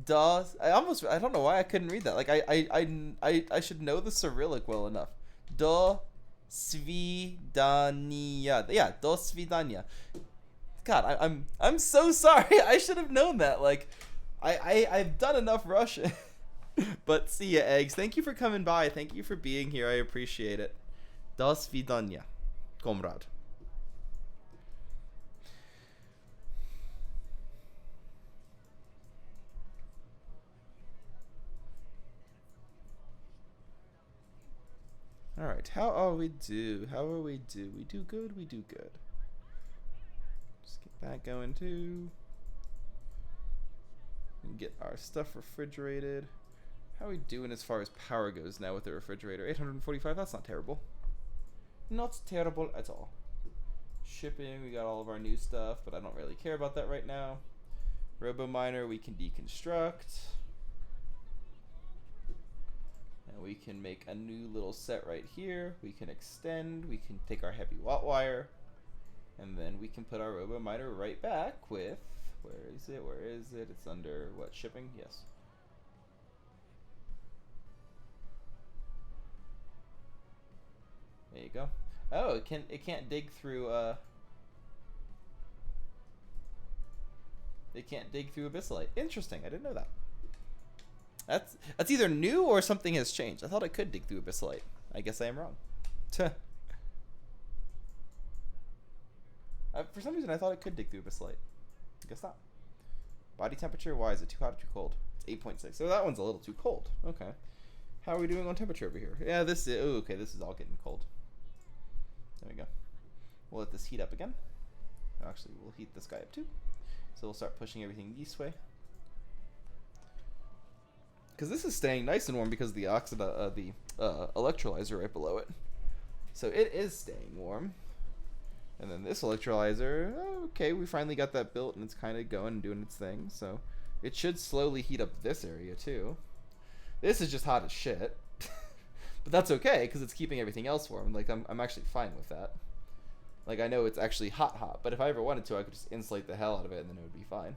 I don't know why I couldn't read that. Like I should know the Cyrillic well enough. Do svidanya. Yeah, do svidanya. God, I'm so sorry. I should have known that. Like I've done enough Russian. But see ya, eggs. Thank you for coming by. Thank you for being here. I appreciate it. Do svidanya, comrade. Alright, how are we do? How are we do? We do good, we do good. Just get that going too. And get our stuff refrigerated. How are we doing as far as power goes now with the refrigerator? 845, that's not terrible. Not terrible at all. Shipping, we got all of our new stuff, but I don't really care about that right now. RoboMiner, we can deconstruct. And we can make a new little set right here. We can extend, we can take our heavy watt wire, and then we can put our RoboMiner right back with, where is it? It's under, what, shipping? Yes. There you go. Oh, it can't dig through it can't dig through abyssalite. Interesting, I didn't know that. That's either new or something has changed. I thought it could dig through abyssalite. I guess I am wrong. For some reason I thought it could dig through abyssalite. I guess not. Body temperature, why is it too hot or too cold? It's 8.6. So that one's a little too cold. Okay. How are we doing on temperature over here? Yeah, this is, oh, okay, this is all getting cold. There we go. We'll let this heat up again. Actually, we'll heat this guy up too. So we'll start pushing everything this way. Because this is staying nice and warm because of the electrolyzer right below it. So it is staying warm. And then this electrolyzer, okay, we finally got that built and it's kind of going and doing its thing. So it should slowly heat up this area too. This is just hot as shit. But that's okay because it's keeping everything else warm. Like I'm actually fine with that. Like I know it's actually hot, but if I ever wanted to, I could just insulate the hell out of it and then it would be fine.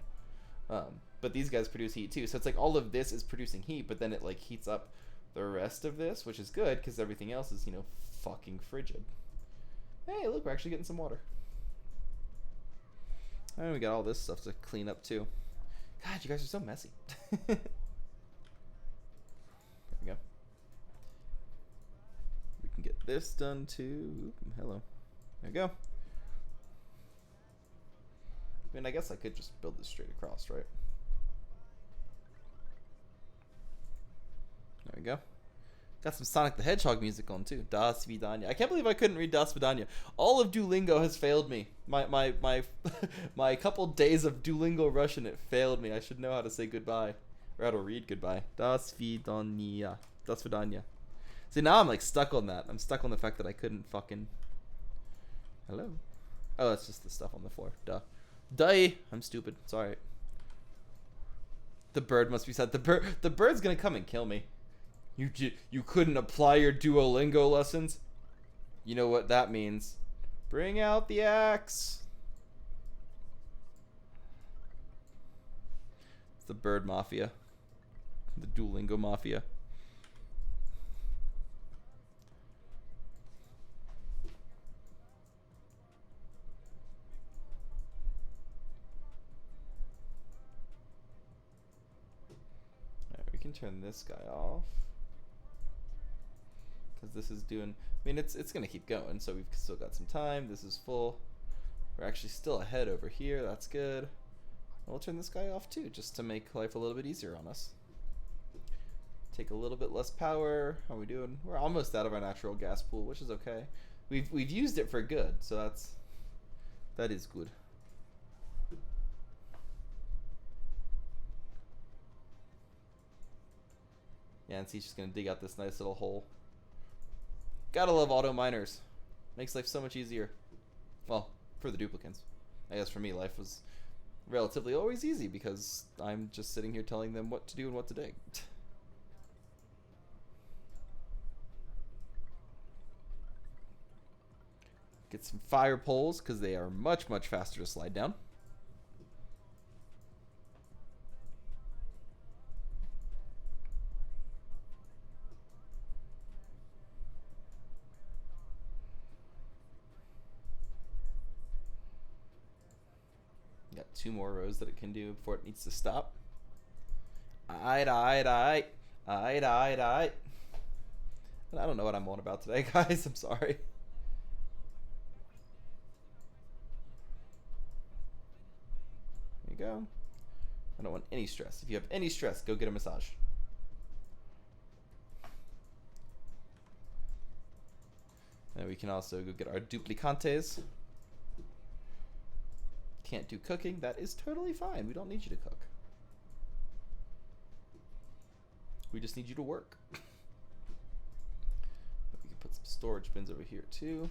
But these guys produce heat too. So it's like all of this is producing heat, but then it like heats up the rest of this, which is good because everything else is, you know, fucking frigid. Hey, look, we're actually getting some water. And we got all this stuff to clean up too. God, you guys are so messy. There we go. We can get this done too. Oop, hello. There we go. I mean, I guess I could just build this straight across, right? There we go. Got some Sonic the Hedgehog music on too. Das Vidanya. I can't believe I couldn't read Das Vidanya. All of Duolingo has failed me. My my couple days of Duolingo Russian, it failed me. I should know how to say goodbye. Or how to read goodbye. Das Vidanya. Das Vidanya. See, now I'm like stuck on that. I'm stuck on the fact that I couldn't fucking... Hello? Oh, that's just the stuff on the floor. Duh. Duh. I'm stupid. It's alright. The bird must be sad. The bird's gonna come and kill me. You couldn't apply your Duolingo lessons? You know what that means. Bring out the axe. It's the bird mafia. The Duolingo mafia. Alright, we can turn this guy off. Because this is doing, I mean, it's gonna keep going, so we've still got some time. This is full. We're actually still ahead over here. That's good. We'll turn this guy off too, just to make life a little bit easier on us. Take a little bit less power. How are we doing? We're almost out of our natural gas pool, which is okay. We've used it for good, so that is good. Yeah, and see, she's gonna dig out this nice little hole. Gotta love auto miners. Makes life so much easier. Well, for the duplicants. I guess for me, life was relatively always easy because I'm just sitting here telling them what to do and what to dig. Get some fire poles because they are much, much faster to slide down. Got 2 more rows that it can do before it needs to stop. I don't know what I'm on about today, guys. I'm sorry. There you go. I don't want any stress. If you have any stress, go get a massage. And we can also go get our duplicantes. Can't do cooking. That is totally fine. We don't need you to cook. We just need you to work. We can put some storage bins over here too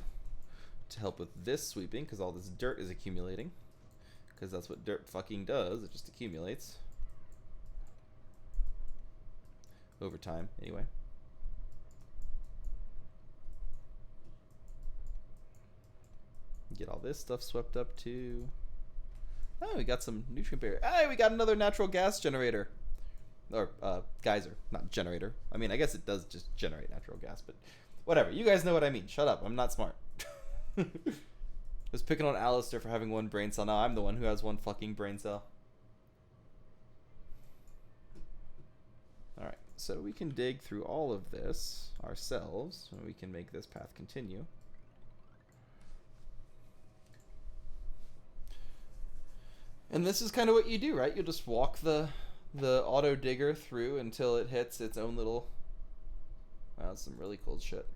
to help with this sweeping because all this dirt is accumulating. Because that's what dirt fucking does. It just accumulates. Over time, anyway. Get all this stuff swept up too. Oh, we got some nutrient barrier. Hey, we got another natural gas generator. Or, geyser, not generator. I mean, I guess it does just generate natural gas, but whatever. You guys know what I mean. Shut up. I'm not smart. I was picking on Alistair for having 1 brain cell. Now I'm the one who has 1 fucking brain cell. Alright, so we can dig through all of this ourselves, and we can make this path continue. And this is kind of what you do, right? You'll just walk the auto digger through until it hits its own little... Wow, that's some really cool shit.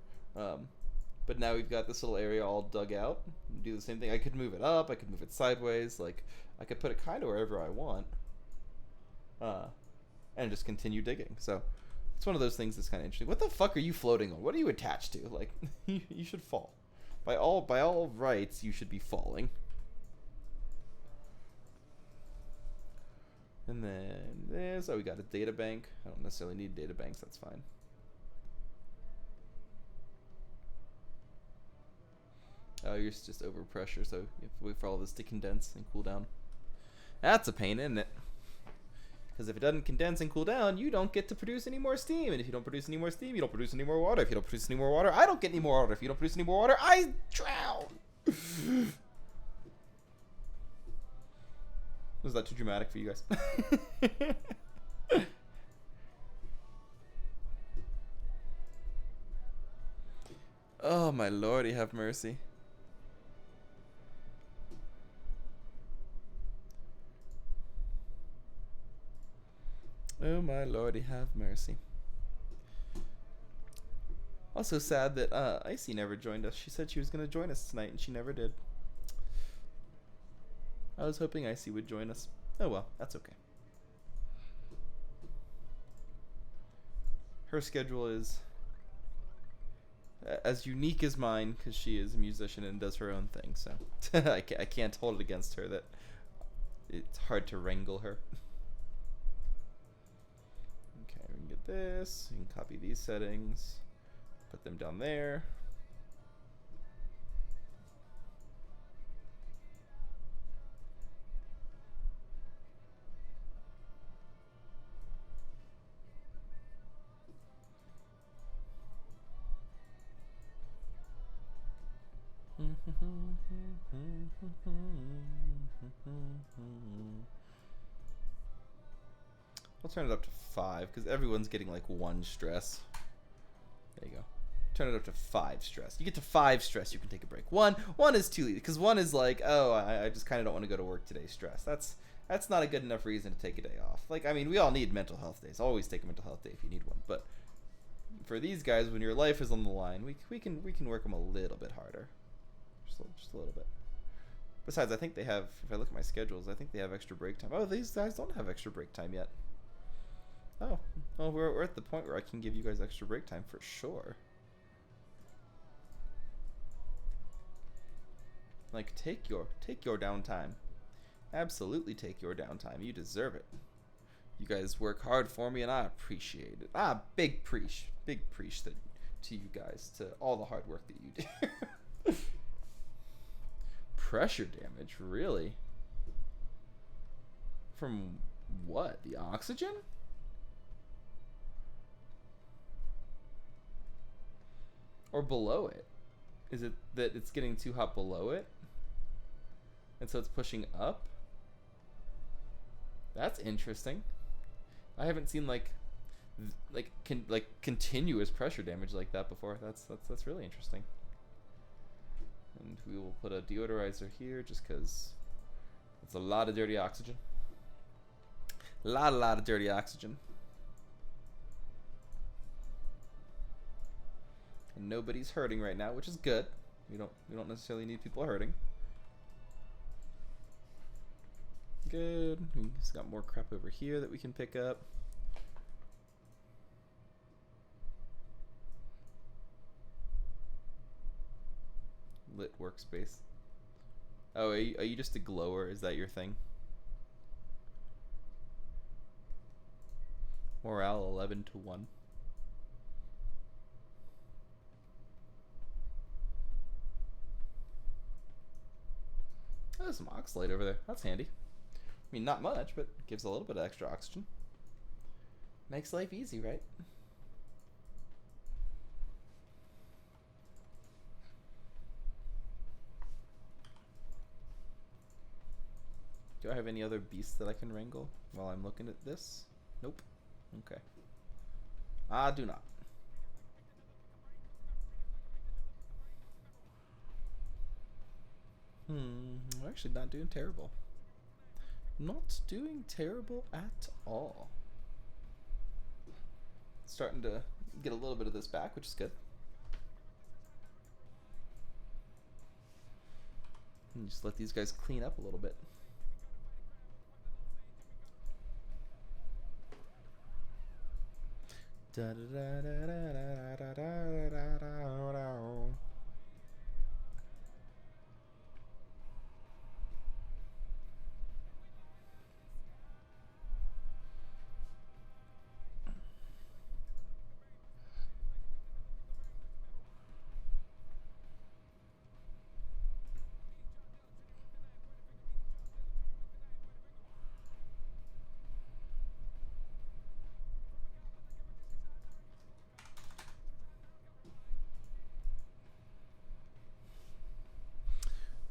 But now we've got this little area all dug out. Do the same thing. I could move it up. I could move it sideways. Like, I could put it kind of wherever I want. And just continue digging. So, It's one of those things that's kind of interesting. What the fuck are you floating on? What are you attached to? Like, you should fall. By all rights, you should be falling. And then this. Oh, we got a data bank. I don't necessarily need data banks. That's fine. Oh, you're just over pressure, so you have to wait for all this to condense and cool down. That's a pain, isn't it? Because if it doesn't condense and cool down, you don't get to produce any more steam. And if you don't produce any more steam, you don't produce any more water. If you don't produce any more water, I don't get any more water. If you don't produce any more water, I drown. Was that too dramatic for you guys? Oh, my lordy, have mercy. Oh, my lordy, have mercy. Also sad that Icy never joined us. She said she was going to join us tonight, and she never did. I was hoping Icy would join us. Oh well, that's okay. Her schedule is as unique as mine because she is a musician and does her own thing. So I can't hold it against her that it's hard to wrangle her. Okay, we can get this. You can copy these settings, put them down there. I'll turn it up to 5 because everyone's getting like 1 stress. There you go. Turn it up to 5 stress. You get to 5 stress, you can take a break. One is too easy because 1 is like, oh, I just kind of don't want to go to work today. Stress. That's not a good enough reason to take a day off. Like, I mean, we all need mental health days. Always take a mental health day if you need one. But for these guys, when your life is on the line, we can work them a little bit harder. Just a little bit. Besides, I think they have, if I look at my schedules, I think they have extra break time. Oh, these guys don't have extra break time yet. Oh, well, we're at the point where I can give you guys extra break time for sure. Like, take your downtime. Absolutely take your downtime. You deserve it. You guys work hard for me, and I appreciate it. Big preach that to you guys, to all the hard work that you do. Pressure damage, really? From what? The oxygen? Or below it? Is it that it's getting too hot below it? And so it's pushing up? That's interesting. I haven't seen like continuous pressure damage like that before. That's really interesting. And we will put a deodorizer here just because it's a lot of dirty oxygen. A lot of dirty oxygen. And nobody's hurting right now, which is good. We don't necessarily need people hurting. Good. We've got more crap over here that we can pick up. Lit workspace. Oh, are you just a glower? Is that your thing? Morale 11 to 1. Oh, there's some oxalate over there. That's handy. I mean, not much, but gives a little bit of extra oxygen. Makes life easy, right? Do I have any other beasts that I can wrangle while I'm looking at this? Nope. Okay. I do not. We're actually not doing terrible. Not doing terrible at all. Starting to get a little bit of this back, which is good. And just let these guys clean up a little bit. Da, da, da, da, da, da, da, da, da, da, da.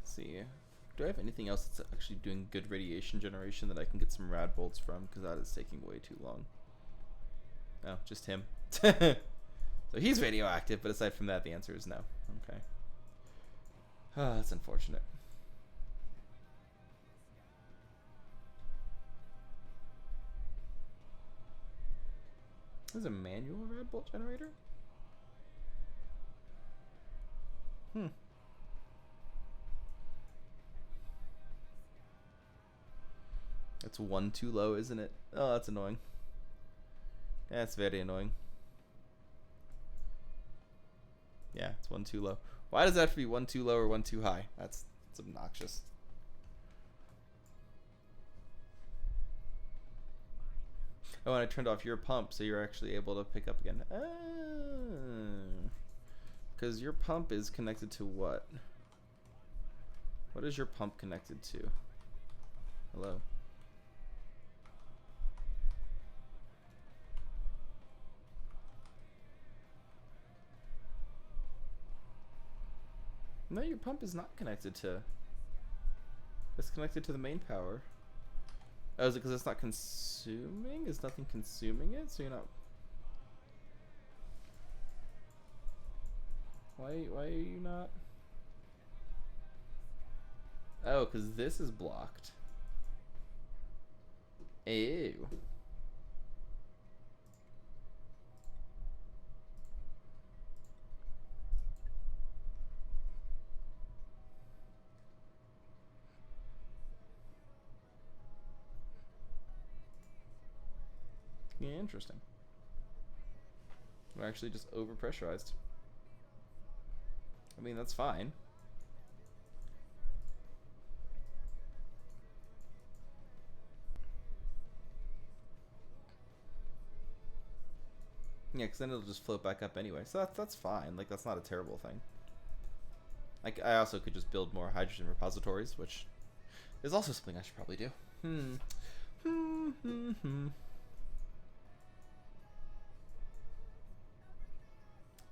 See, do I have anything else that's actually doing good radiation generation that I can get some rad bolts from? Because that is taking way too long. Oh, just him. So he's radioactive, but aside from that, the answer is no. Okay. Ah, that's unfortunate. This is a manual rad bolt generator? Hmm. That's one too low, isn't it? Oh, that's annoying. That's very annoying. Yeah, it's one too low. Why does that have to be one too low or one too high? That's obnoxious. Oh, and I turned off your pump, so you're actually able to pick up again. Because your pump is connected to what? What is your pump connected to? Hello? No, your pump is not connected to... It's connected to the main power. Oh, is it because it's not consuming? Is nothing consuming it? So you're not... Why are you not... Oh, because this is blocked. Ew. Yeah, interesting. We're actually just overpressurized. I mean, that's fine. Yeah, because then it'll just float back up anyway. So that's fine. Like, that's not a terrible thing. Like, I also could just build more hydrogen repositories, which is also something I should probably do.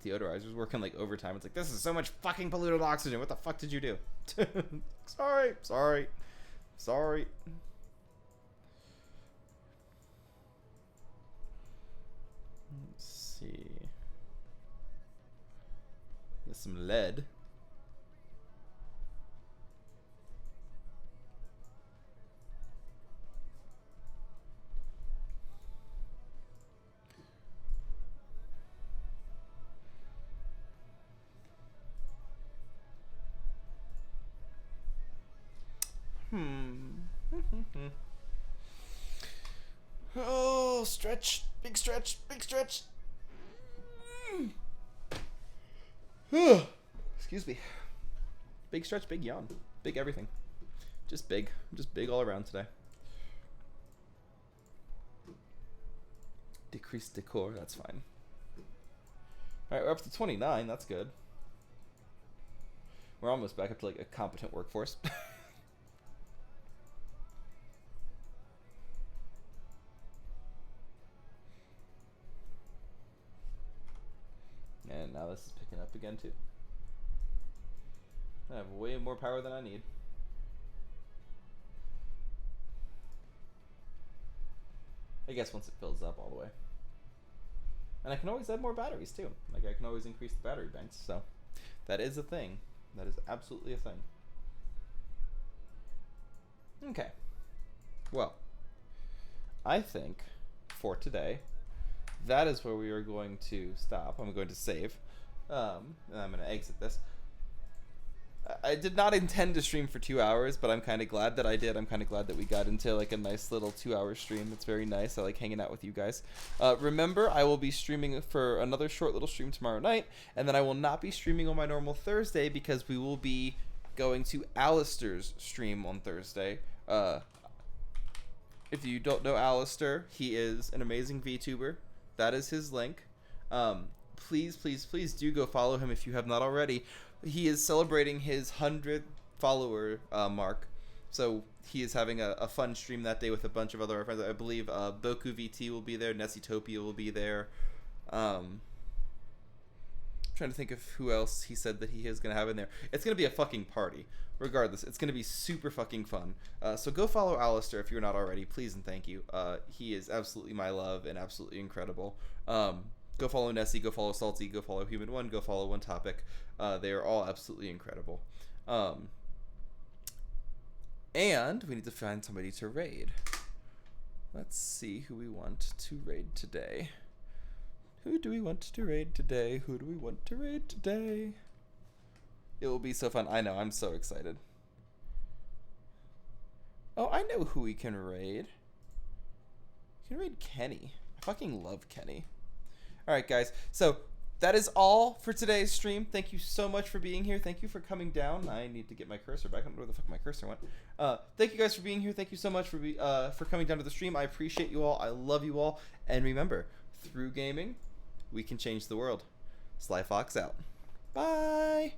Deodorizer's working like overtime. It's like, this is so much fucking polluted oxygen. What the fuck did you do? Sorry. Let's see. There's some lead. Oh, stretch. Big stretch. Excuse me. Big stretch, big yawn. Big everything. Just big. Just big all around today. Decreased decor, that's fine. Alright, we're up to 29, that's good. We're almost back up to like a competent workforce. And now this is picking up again too. I have way more power than I need. I guess once it fills up all the way. And I can always add more batteries too. Like, I can always increase the battery banks, so that is a thing. That is absolutely a thing. Okay. Well, I think for today, that is where we are going to stop. I'm going to save. And I'm going to exit this. I did not intend to stream for 2 hours, but I'm kind of glad that I did. I'm kind of glad that we got into like a nice little 2 hour stream. It's very nice. I like hanging out with you guys. Remember, I will be streaming for another short little stream tomorrow night, and then I will not be streaming on my normal Thursday because we will be going to Alistair's stream on Thursday. If you don't know Alistair, he is an amazing VTuber. That is his link. Please, please, please do go follow him if you have not already. He is celebrating his 100th follower mark, so he is having a fun stream that day with a bunch of other friends. I believe Boku VT will be there, Nessitopia will be there. Trying to think of who else he said that he is going to have in there. It's going to be a fucking party. Regardless, it's going to be super fucking fun. So go follow Alistair if you're not already. Please and thank you. He is absolutely my love and absolutely incredible. Go follow Nessie, go follow Salty, go follow Human One, go follow One Topic. They are all absolutely incredible. And we need to find somebody to raid. Let's see who we want to raid today. Who do we want to raid today? Who do we want to raid today? It will be so fun. I know, I'm so excited. Oh, I know who we can raid. We can raid Kenny. I fucking love Kenny. Alright, guys. So, that is all for today's stream. Thank you so much for being here. Thank you for coming down. I need to get my cursor back. I don't know where the fuck my cursor went. Thank you guys for being here. Thank you so much for coming down to the stream. I appreciate you all. I love you all. And remember, through gaming, we can change the world. Sly Fox out. Bye!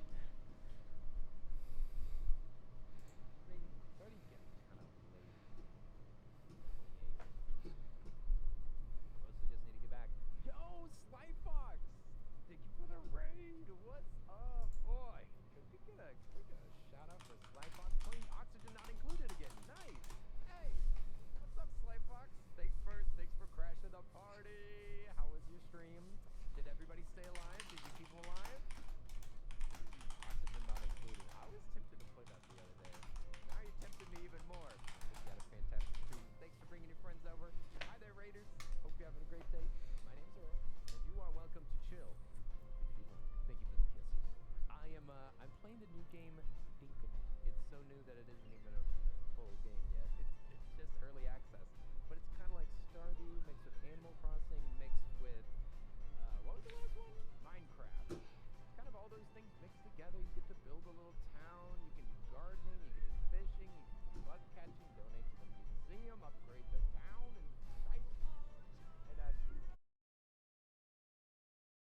That it isn't even a full game yet. It's just early access, but it's kind of like Stardew mixed with anime.